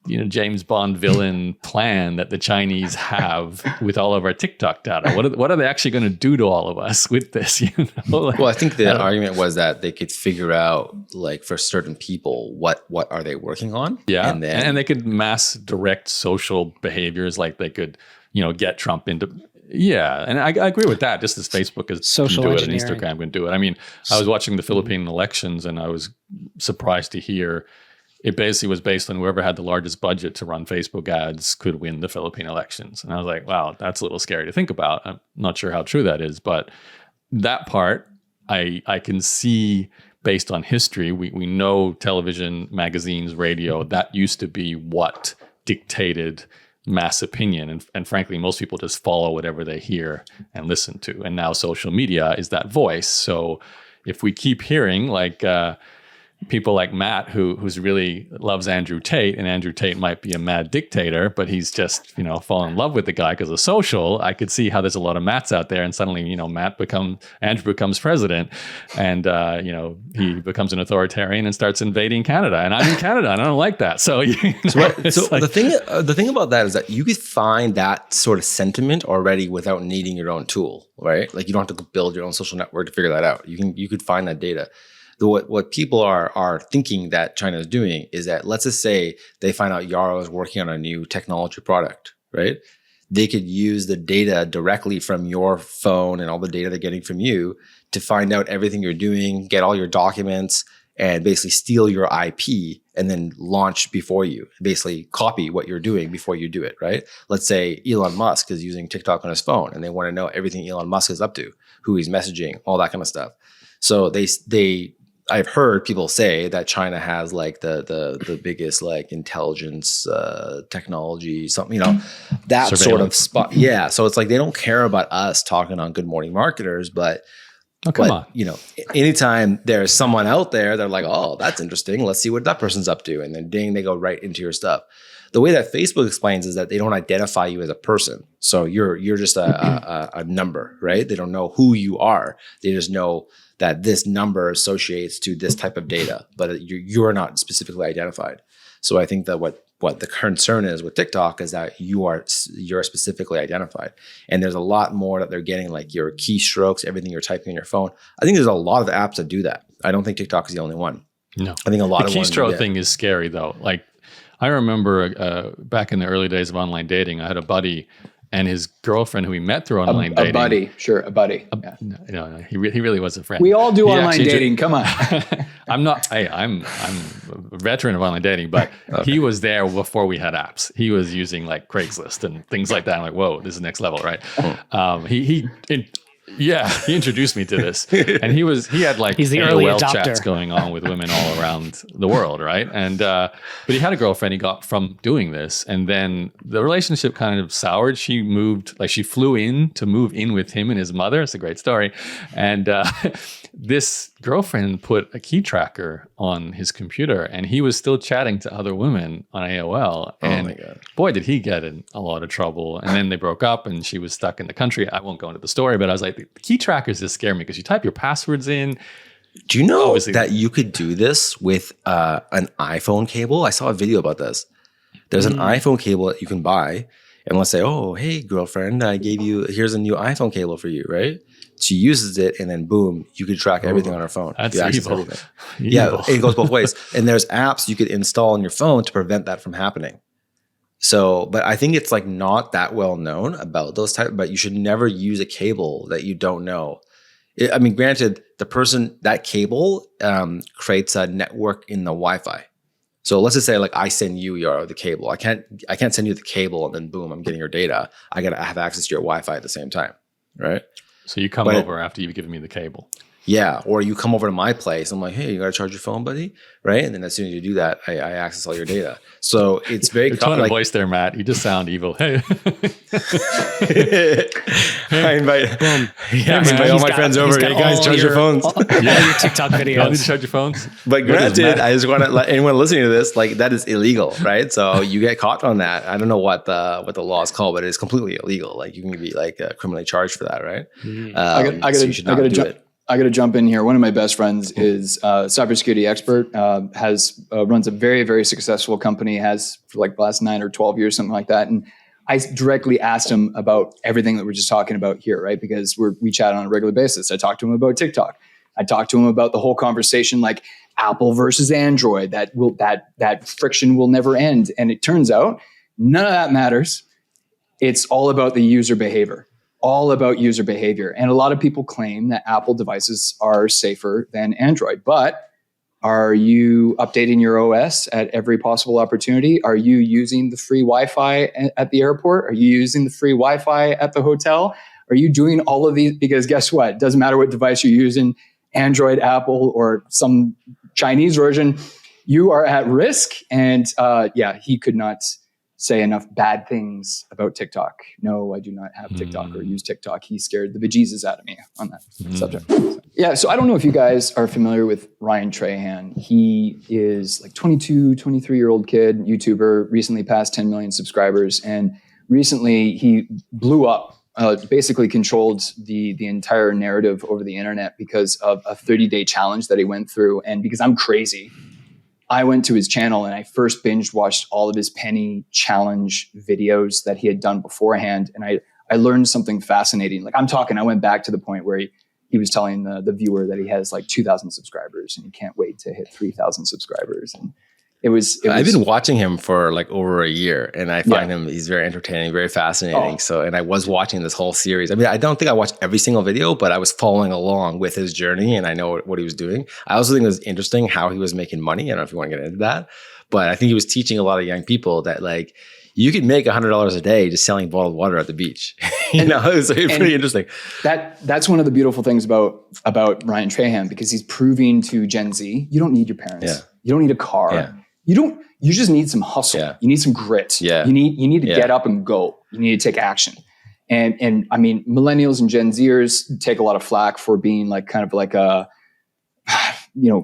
James Bond villain plan that the Chinese have with all of our TikTok data. What are they actually going to do to all of us with this? Well, I think the argument was that they could figure out, like, for certain people, what are they working on? Yeah, and then and they could mass direct social behaviors, like they could, get Trump into. Yeah, and I agree with that. Just as Facebook is Social can do it, and engineering. Instagram can do it. I mean, I was watching the Philippine elections, and I was surprised to hear it basically was based on whoever had the largest budget to run Facebook ads could win the Philippine elections. And I was like, wow, that's a little scary to think about. I'm not sure how true that is, but that part I can see based on history. We know television, magazines, radio, that used to be what dictated mass opinion. And frankly, most people just follow whatever they hear and listen to. And now social media is that voice. So if we keep hearing like, people like Matt, who's really loves Andrew Tate, and Andrew Tate might be a mad dictator, but he's just, fallen in love with the guy because of social. I could see how there's a lot of Matts out there, and suddenly, Andrew becomes president, and he becomes an authoritarian and starts invading Canada. And I'm in Canada, and I don't like that. So, the thing about that is that you could find that sort of sentiment already without needing your own tool, right? Like, you don't have to build your own social network to figure that out. You could find that data. What people are thinking that China is doing is that, let's just say they find out Yaro is working on a new technology product, right? They could use the data directly from your phone and all the data they're getting from you to find out everything you're doing, get all your documents, and basically steal your IP and then launch before you, basically copy what you're doing before you do it, right? Let's say Elon Musk is using TikTok on his phone and they want to know everything Elon Musk is up to, who he's messaging, all that kind of stuff. So I've heard people say that China has like the biggest like intelligence technology, something, that sort of spot. Yeah. So it's like they don't care about us talking on Good Morning Marketers, but come on. Anytime there's someone out there, they're like, oh, that's interesting. Let's see what that person's up to. And then ding, they go right into your stuff. The way that Facebook explains is that they don't identify you as a person. So you're just a number, right? They don't know who you are. They just know that this number associates to this type of data, but you're not specifically identified. So I think that what the concern is with TikTok is that you're specifically identified. And there's a lot more that they're getting, like your keystrokes, everything you're typing on your phone. I think there's a lot of apps that do that. I don't think TikTok is the only one. No. I think a lot the of ones keystroke thing is scary though. Like I remember back in the early days of online dating, I had a buddy and his girlfriend who he met through online dating. A buddy. Yeah. No, he really was a friend. We all do online dating. Come on. I'm a veteran of online dating, but he was there before we had apps. He was using like Craigslist and things like that. I'm like, whoa, this is next level, right? He introduced me to this, and he had like he's the early AOL adopter. chats going on with women all around the world, right? And but he had a girlfriend he got from doing this, and then the relationship kind of soured. She flew in to move in with him and his mother. It's a great story, and this girlfriend put a key tracker on his computer, and he was still chatting to other women on AOL. And my God. Boy, did he get in a lot of trouble. And then they broke up, and she was stuck in the country. I won't go into the story, but I was like, the key trackers just scare me because you type your passwords in. Do you know Obviously- that you could do this with an iPhone cable? I saw a video about this. There's an iPhone cable that you can buy. And let's say, oh, hey, girlfriend, here's a new iPhone cable for you, right? She uses it, and then boom, you could track everything on her phone. That's You access evil. everything. Yeah, it goes both ways. And there's apps you could install on your phone to prevent that from happening. So, but I think it's like not that well known about those type, but you should never use a cable that you don't know. I mean, granted, that cable creates a network in the Wi-Fi. So let's just say like I send you the cable. I can't send you the cable and then boom, I'm getting your data. I have access to your Wi-Fi at the same time, right? So you come over after you've given me the cable. Yeah, or you come over to my place. I'm like, hey, you got to charge your phone, buddy, right? And then as soon as you do that, I access all your data. So it's very Your tone of voice there, Matt. You just sound evil. Hey, I invite, I invite all my friends over. Hey guys, charge your phones. All your TikTok you all need videos. to charge your phones. But What is granted, Matt? I just want to let anyone listening to this, like that is illegal, right? So you get caught on that. I don't know what the law is called, but it's completely illegal. Like you can be like criminally charged for that, right? So you should not do it. I got to jump in here. One of my best friends is a cybersecurity expert, runs a very, very successful company, has for like the last 9 or 12 years, something like that. And I directly asked him about everything that we're just talking about here, right? Because we chat on a regular basis. I talked to him about TikTok. I talked to him about the whole conversation, like Apple versus Android, that friction will never end. And it turns out none of that matters. It's all about the user behavior. All about user behavior. And a lot of people claim that Apple devices are safer than Android. But are you updating your OS at every possible opportunity? Are you using the free Wi-Fi at the airport? Are you using the free Wi-Fi at the hotel? Are you doing all of these? Because guess what? It doesn't matter what device you're using, Android, Apple, or some Chinese version, you are at risk. And he could not say enough bad things about TikTok. No, I do not have TikTok or use TikTok. He scared the bejesus out of me on that subject. So I don't know if you guys are familiar with Ryan Trahan. He is like 22, 23-year-old kid, YouTuber, recently passed 10 million subscribers. And recently he blew up, basically controlled the entire narrative over the internet because of a 30-day challenge that he went through. And because I'm crazy, I went to his channel and I first binge watched all of his penny challenge videos that he had done beforehand. And I learned something fascinating. Like I went back to the point where he was telling the viewer that he has like 2,000 subscribers and he can't wait to hit 3,000 subscribers. And I've been watching him for like over a year and I find he's very entertaining, very fascinating. And I was watching this whole series. I mean, I don't think I watched every single video, but I was following along with his journey and I know what he was doing. I also think it was interesting how he was making money. I don't know if you want to get into that, but I think he was teaching a lot of young people that like, you could make $100 a day just selling bottled water at the beach. It was pretty interesting. That's one of the beautiful things about Ryan Trahan, because he's proving to Gen Z, you don't need your parents. Yeah. You don't need a car. Yeah. You just need some hustle. Yeah. You need some grit. Yeah. You need to get up and go. You need to take action. And I mean, millennials and Gen Zers take a lot of flack for being like kind of like a,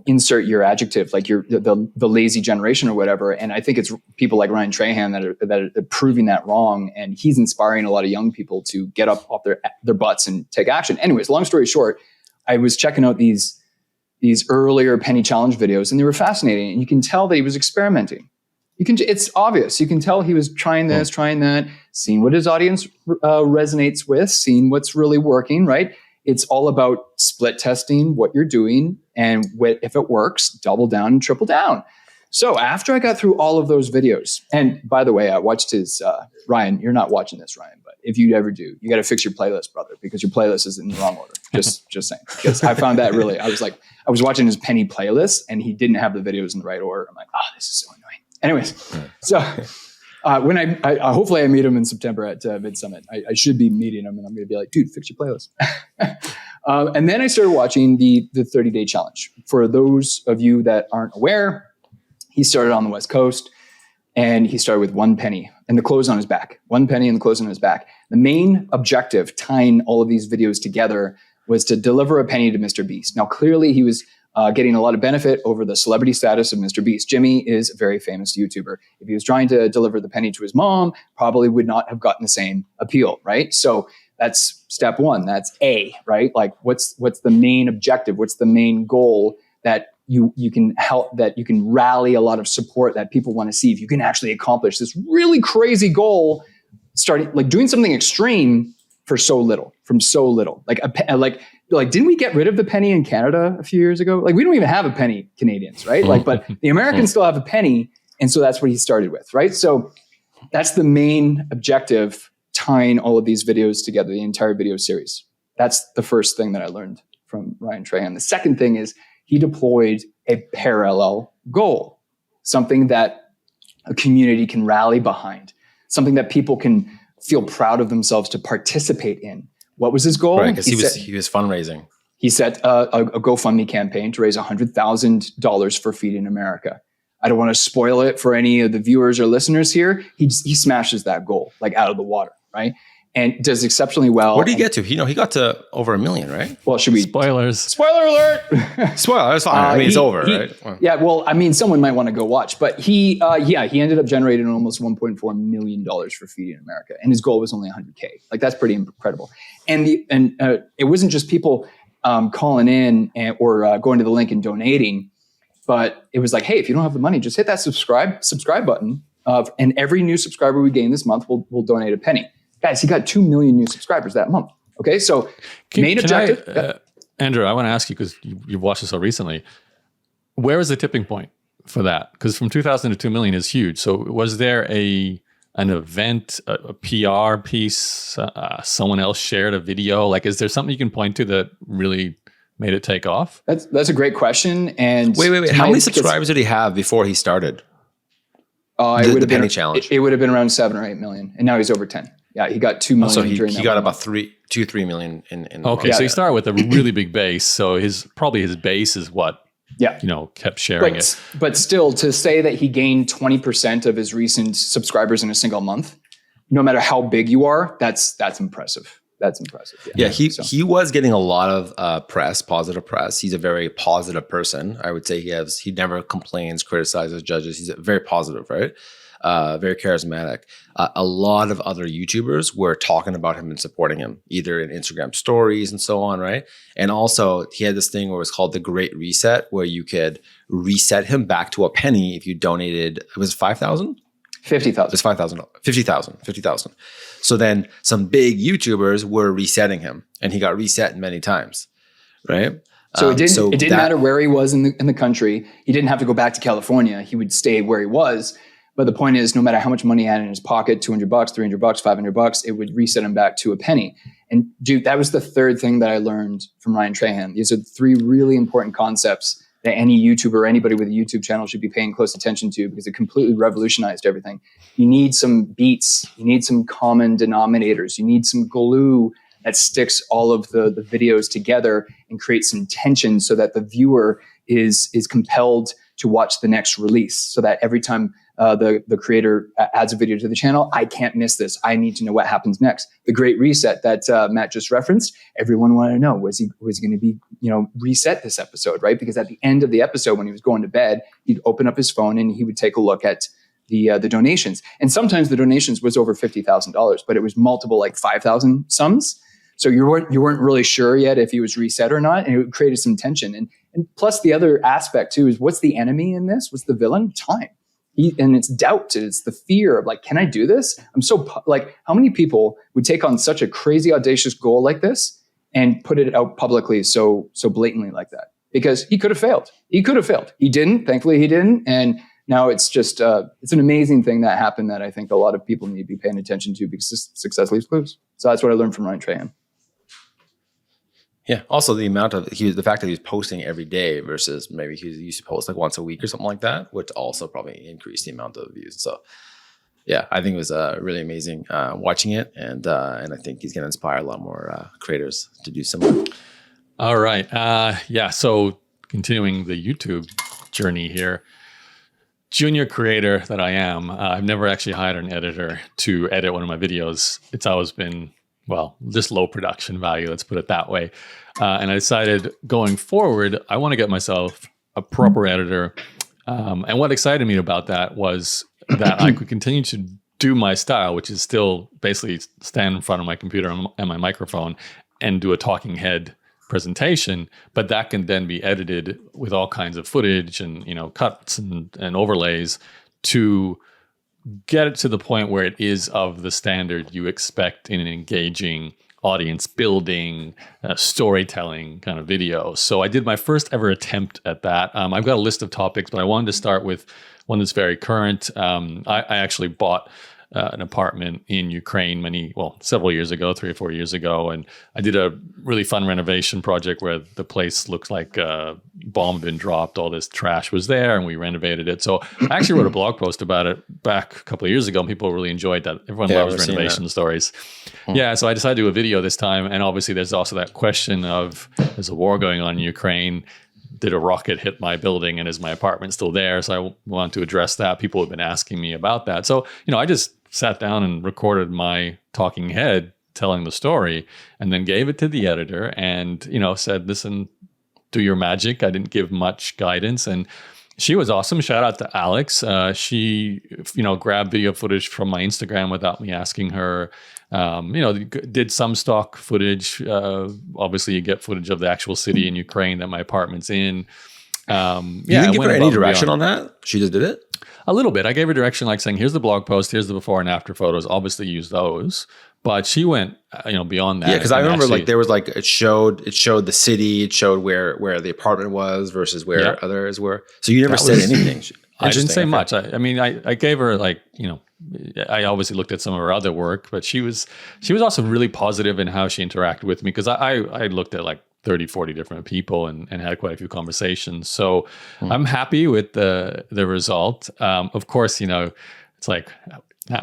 insert your adjective, like you're the lazy generation or whatever. And I think it's people like Ryan Trahan that are proving that wrong. And he's inspiring a lot of young people to get up off their butts and take action. Anyways, long story short, I was checking out these earlier penny challenge videos and they were fascinating. And you can tell that he was experimenting. It's obvious. You can tell he was trying this, trying that, seeing what his audience resonates with, seeing what's really working, right? It's all about split testing what you're doing. And if it works, double down and triple down. So after I got through all of those videos, and by the way, I watched his, Ryan, you're not watching this, Ryan, but if you ever do, you got to fix your playlist, brother, because your playlist is in the wrong order. Just saying. Because I found that really, I was watching his penny playlist and he didn't have the videos in the right order. I'm like, oh, this is so annoying. Anyways, so when I hopefully I meet him in September at Mid-Summit. I should be meeting him and I'm going to be like, dude, fix your playlist. And then I started watching the 30-day challenge. For those of you that aren't aware, he started on the West Coast and he started with 1 penny and the clothes on his back. 1 penny and the clothes on his back. The main objective, tying all of these videos together, was to deliver a penny to Mr. Beast. Now, clearly he was getting a lot of benefit over the celebrity status of Mr. Beast. Jimmy is a very famous YouTuber. If he was trying to deliver the penny to his mom, probably would not have gotten the same appeal, right? So that's step 1. That's A, right? Like what's the main objective? What's the main goal that you can help, that you can rally a lot of support that people want to see if you can actually accomplish this really crazy goal, starting like doing something extreme from so little. Like didn't we get rid of the penny in Canada a few years ago? Like we don't even have a penny, Canadians, right? Like, but the Americans still have a penny. And so that's what he started with, right? So that's the main objective, tying all of these videos together, the entire video series. That's the first thing that I learned from Ryan Trahan. The second thing is he deployed a parallel goal, something that a community can rally behind, something that people can feel proud of themselves to participate in. What was his goal? Right, because he was fundraising. He set a GoFundMe campaign to raise $100,000 for Feeding America. I don't want to spoil it for any of the viewers or listeners here. He smashes that goal like out of the water, right? And does exceptionally well. Where did he get to? He got to over 1 million, right? Well, should we? Spoilers. Spoiler alert! Spoiler, that's fine. I mean, it's over, right? Well. Yeah, well, I mean, someone might want to go watch. But he ended up generating almost $1.4 million for Feeding America. And his goal was only $100K. Like, that's pretty incredible. And it wasn't just people calling in or going to the link and donating. But it was like, hey, if you don't have the money, just hit that subscribe button. And every new subscriber we gain this month, we'll donate a penny. Guys, he got 2 million new subscribers that month. Okay, so main objective. Andrew, I want to ask you, because you've watched this so recently, where is the tipping point for that? Because from 2,000 to 2 million is huge. So was there an event, a PR piece, someone else shared a video? Like, is there something you can point to that really made it take off? That's a great question. And wait. How many subscribers did he have before he started? It would have been penny challenge. It would have been around 7 or 8 million, and now he's over 10. Yeah, he got 2 million. So during he that got month. about 3 million in Okay, so he started with a really big base. So his base is what kept sharing it. But still, to say that he gained 20% of his recent subscribers in a single month, no matter how big you are, that's impressive. That's impressive. Yeah, he was getting a lot of press, positive press. He's a very positive person. I would say he never complains, criticizes, judges. He's very positive, right? Very charismatic. A lot of other YouTubers were talking about him and supporting him, either in Instagram stories and so on, right? And also, he had this thing where it was called the Great Reset, where you could reset him back to a penny if you donated. It was 5,000? 50,000. It's 5,000. 50,000. So then some big YouTubers were resetting him, and he got reset many times, right? So it didn't matter where he was in the country. He didn't have to go back to California. He would stay where he was. But the point is, no matter how much money he had in his pocket, $200, $300, $500, it would reset him back to a penny. And dude, that was the third thing that I learned from Ryan Trahan. These are 3 really important concepts that any YouTuber, anybody with a YouTube channel should be paying close attention to, because it completely revolutionized everything. You need some beats. You need some common denominators. You need some glue that sticks all of the videos together and creates some tension so that the viewer is compelled to watch the next release, so that every time the creator adds a video to the channel, I can't miss this. I need to know what happens next. The Great Reset that Matt just referenced, everyone wanted to know, was he going to be, reset this episode, right? Because at the end of the episode, when he was going to bed, he'd open up his phone and he would take a look at the donations. And sometimes the donations was over $50,000, but it was multiple, like 5,000 sums. So you weren't really sure yet if he was reset or not, and it created some tension. And plus the other aspect too is, what's the enemy in this? What's the villain? Time. And it's doubt. It's the fear of like, can I do this? I'm so how many people would take on such a crazy, audacious goal like this and put it out publicly so blatantly like that? Because he could have failed. He didn't. Thankfully, he didn't. And now it's just it's an amazing thing that happened that I think a lot of people need to be paying attention to, because success leaves clues. So that's what I learned from Ryan Trahan. Yeah. Also, the fact that he was posting every day versus maybe he used to post like once a week or something like that, would also probably increase the amount of views. So, yeah, I think it was really amazing watching it, and I think he's going to inspire a lot more creators to do similar. All right. So continuing the YouTube journey here, junior creator that I am, I've never actually hired an editor to edit one of my videos. It's always been, just low production value, let's put it that way. And I decided going forward, I want to get myself a proper editor. And what excited me about that was that I could continue to do my style, which is still basically stand in front of my computer and my microphone and do a talking head presentation, but that can then be edited with all kinds of footage and cuts and overlays to get it to the point where it is of the standard you expect in an engaging audience building, storytelling kind of video. So I did my first ever attempt at that. I've got a list of topics, but I wanted to start with one that's very current. I actually bought an apartment in Ukraine several years ago, 3 or 4 years ago. And I did a really fun renovation project where the place looked like a bomb had been dropped. All this trash was there and we renovated it. So I actually wrote a blog post about it back a couple of years ago and people really enjoyed that. Everyone loves renovation stories. Yeah, so I decided to do a video this time. And obviously there's also that question of, there's a war going on in Ukraine. Did a rocket hit my building and is my apartment still there? So I want to address that. People have been asking me about that. So, I just sat down and recorded my talking head telling the story and then gave it to the editor and, said, listen, do your magic. I didn't give much guidance. And she was awesome. Shout out to Alex. She, grabbed video footage from my Instagram without me asking her. Did some stock footage. Obviously, you get footage of the actual city in Ukraine that my apartment's in. You didn't give her any direction on that? She just did it? A little bit. I gave her direction, like saying, here's the blog post, here's the before and after photos. Obviously, use those. But she went, beyond that. Yeah, because I remember there was it showed the city, it showed where the apartment was versus where others were. So you never said anything. I didn't say much. I gave her I obviously looked at some of her other work, but she was also really positive in how she interacted with me because I looked at 30, 40 different people and had quite a few conversations. So I'm happy with the result. Of course, it's like,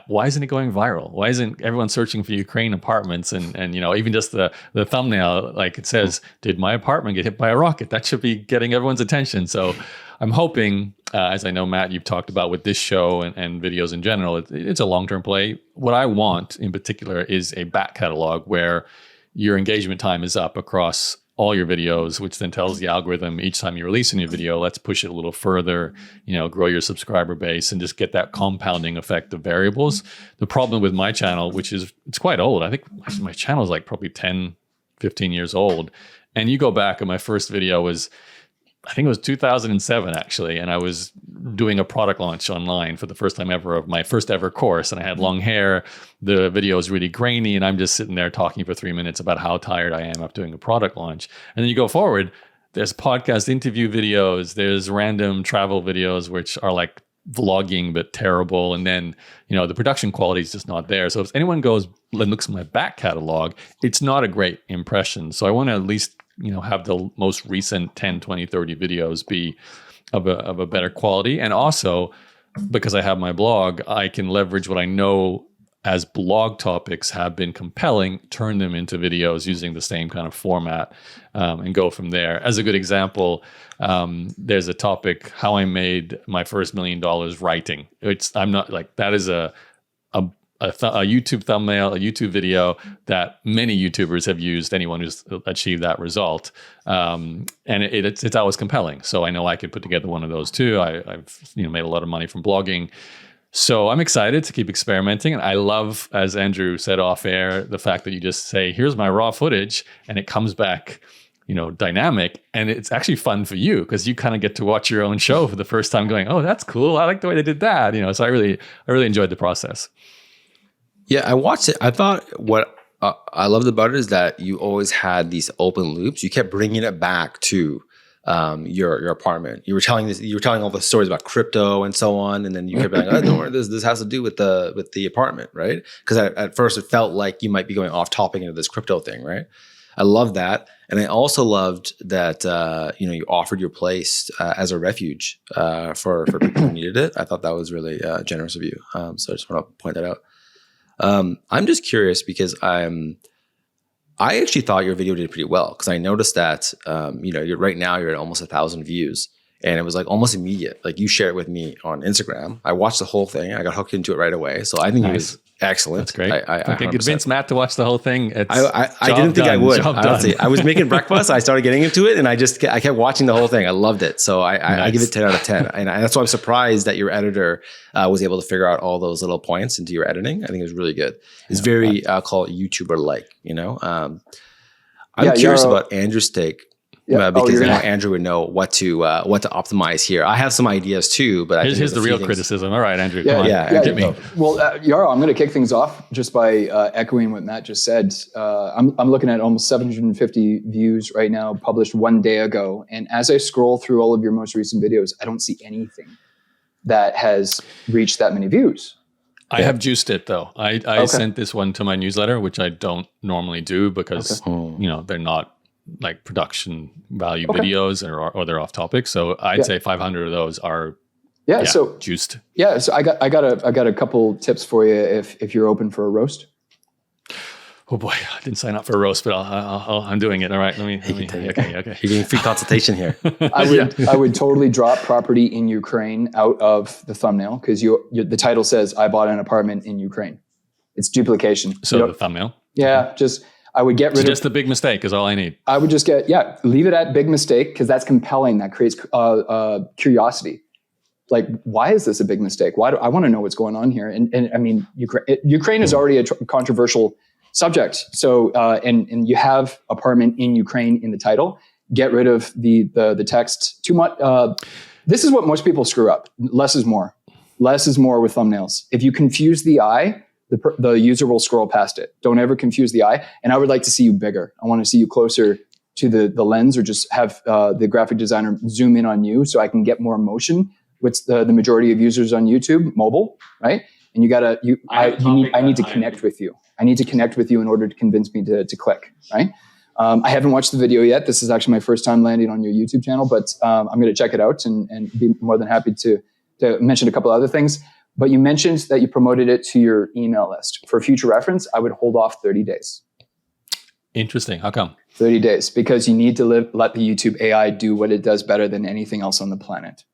why isn't it going viral? Why isn't everyone searching for Ukraine apartments? And even just the thumbnail, it says, did my apartment get hit by a rocket? That should be getting everyone's attention. So I'm hoping, as I know, Matt, you've talked about with this show and videos in general, it's a long-term play. What I want in particular is a back catalog where your engagement time is up across all your videos, which then tells the algorithm each time you release a new video, let's push it a little further, grow your subscriber base and just get that compounding effect of variables. The problem with my channel, it's quite old. I think my channel is probably 10, 15 years old. And you go back and my first video was, I think it was 2007 actually. And I was doing a product launch online for the first time ever of my first ever course. And I had long hair. The video is really grainy. And I'm just sitting there talking for 3 minutes about how tired I am of doing a product launch. And then you go forward, there's podcast interview videos, there's random travel videos, which are vlogging, but terrible. And then, the production quality is just not there. So if anyone goes and looks at my back catalog, it's not a great impression. So I want to at least have the most recent 10, 20, 30 videos be of a better quality. And also, because I have my blog, I can leverage what I know as blog topics have been compelling, turn them into videos using the same kind of format and go from there. As a good example, there's a topic, how I made my first $1 million writing. That is a YouTube thumbnail, a YouTube video that many YouTubers have used, anyone who's achieved that result. And it's always compelling. So I know I could put together one of those too. I've made a lot of money from blogging. So I'm excited to keep experimenting. And I love, as Andrew said off air, the fact that you just say, here's my raw footage and it comes back, dynamic. And it's actually fun for you because you kind of get to watch your own show for the first time going, oh, that's cool. I like the way they did that. So I really enjoyed the process. Yeah, I watched it. I thought what I loved about it is that you always had these open loops. You kept bringing it back to your apartment. You were telling all the stories about crypto and so on, and then you kept being like, "Oh, don't worry, this has to do with the apartment, right?" Because at first it felt like you might be going off topic into this crypto thing, right? I love that, and I also loved that you offered your place as a refuge for people who needed it. I thought that was really generous of you. So I just want to point that out. I'm just curious because I actually thought your video did pretty well because I noticed that you're right now you're at almost 1,000 views and it was almost immediate. You shared it with me on Instagram. I watched the whole thing. I got hooked into it right away. So I think it was excellent. That's great. I convinced Matt to watch the whole thing. I didn't think I would. Honestly, I was making breakfast. I started getting into it, and I kept watching the whole thing. I loved it. So I give it 10 out of 10. And that's why I'm surprised that your editor was able to figure out all those little points into your editing. I think it was really good. It's very call it YouTuber-like. I'm curious about Andrew's take. Because now Andrew would know what to optimize here. I have some ideas too, but here's the real criticism. All right, Andrew, come on. Get me. Well, Yaro, I'm going to kick things off just by echoing what Matt just said. I'm looking at almost 750 views right now, published 1 day ago. And as I scroll through all of your most recent videos, I don't see anything that has reached that many views. I have juiced it though. I sent this one to my newsletter, which I don't normally do because they're not like production value videos or they're off topic. So I'd say 500 of those are so juiced. Yeah, so I got a couple tips for you if you're open for a roast. Oh boy, I didn't sign up for a roast, but I'm doing it. All right, let me. Okay. You're getting free consultation here. I would totally drop property in Ukraine out of the thumbnail because the title says I bought an apartment in Ukraine. It's duplication. So the thumbnail. Yeah, I would get rid of just the big mistake is all I need. I would just leave it at big mistake because that's compelling. That creates curiosity. Like, why is this a big mistake? Why do I want to know what's going on here? And I mean, Ukraine is already a controversial subject. So, and you have apartment in Ukraine in the title. Get rid of the text. Too much. This is what most people screw up. Less is more. Less is more with thumbnails. If you confuse the eye, the user will scroll past it. Don't ever confuse the eye. And I would like to see you bigger. I want to see you closer to the lens, or just have the graphic designer zoom in on you so I can get more motion. What's the majority of users on YouTube? Mobile, right? And I need to connect with you. I need to connect with you in order to convince me to click, right? I haven't watched the video yet. This is actually my first time landing on your YouTube channel, but I'm going to check it out and be more than happy to mention a couple other things. But you mentioned that you promoted it to your email list. For future reference, I would hold off 30 days. Interesting. How come? 30 days, because you need to let the YouTube AI do what it does better than anything else on the planet.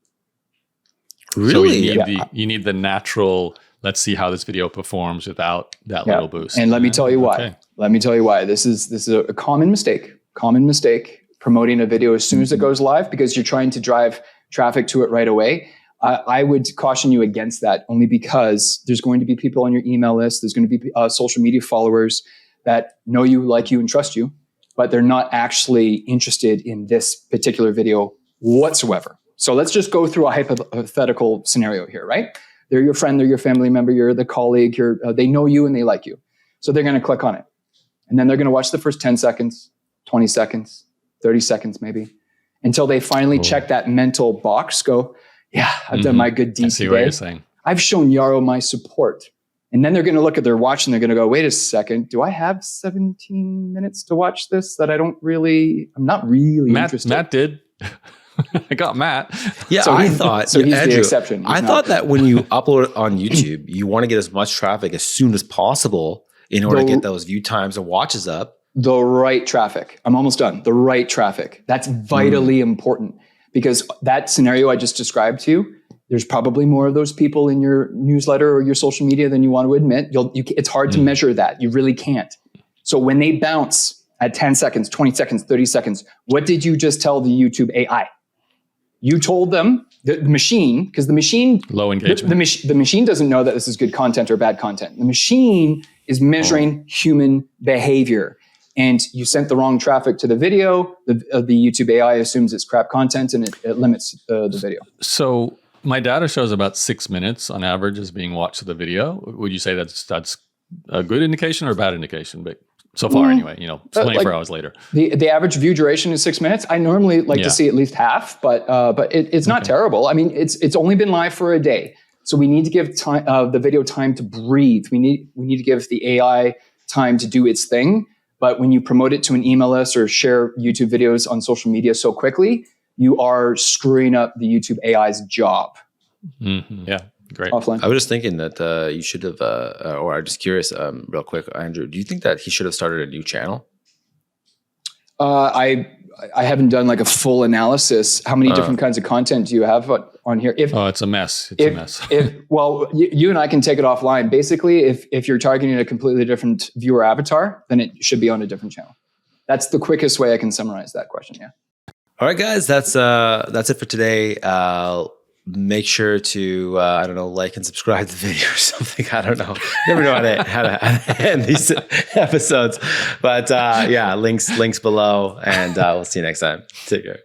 Really? So you need the natural, let's see how this video performs without that little boost. And let me tell you why. Okay. Let me tell you why. This is a common mistake. Common mistake, promoting a video as soon as it goes live because you're trying to drive traffic to it right away. I would caution you against that, only because there's going to be people on your email list. There's going to be social media followers that know you, like you, and trust you, but they're not actually interested in this particular video whatsoever. So let's just go through a hypothetical scenario here, right? They're your friend, they're your family member, you're the colleague, they know you and they like you. So they're going to click on it. And then they're going to watch the first 10 seconds, 20 seconds, 30 seconds maybe, until they finally check that mental box, go, yeah, I've done my good deed I see today. what you're saying. I've shown Yaro my support. And then they're going to look at their watch and they're going to go, wait a second, do I have 17 minutes to watch this that I'm not really interested? Matt did. I got Matt. Yeah, so he's Andrew, the exception. I thought that when you upload it on YouTube, you want to get as much traffic as soon as possible in order to get those view times and watches up. The right traffic. I'm almost done. The right traffic. That's vitally important, because that scenario I just described to you, there's probably more of those people in your newsletter or your social media than you want to admit. It's hard to measure that. You really can't. So when they bounce at 10 seconds, 20 seconds, 30 seconds, what did you just tell the YouTube AI? You told them, the machine, because the machine, low engagement. The machine doesn't know that this is good content or bad content. The machine is measuring human behavior. And you sent the wrong traffic to the video. The YouTube AI assumes it's crap content and it limits the video. So my data shows about 6 minutes on average is being watched to the video. Would you say that's a good indication or a bad indication? But so far, anyway, 24 hours later. The average view duration is 6 minutes. I normally like to see at least half, but it's not terrible. I mean, it's only been live for a day, so we need to give the video time to breathe. We need to give the AI time to do its thing. But when you promote it to an email list or share YouTube videos on social media so quickly, you are screwing up the YouTube AI's job. Mm-hmm. Yeah. Great. Offline. I was just thinking that you should have, or I'm just curious, real quick, Andrew, do you think that he should have started a new channel? I haven't done like a full analysis. How many different kinds of content do you have on here? It's a mess. It's a mess. Well, you and I can take it offline. Basically, if you're targeting a completely different viewer avatar, then it should be on a different channel. That's the quickest way I can summarize that question. Yeah. All right, guys, that's it for today. Make sure to like and subscribe to the video or something. I don't know. Never know how to end these episodes. But links below, and we'll see you next time. Take care.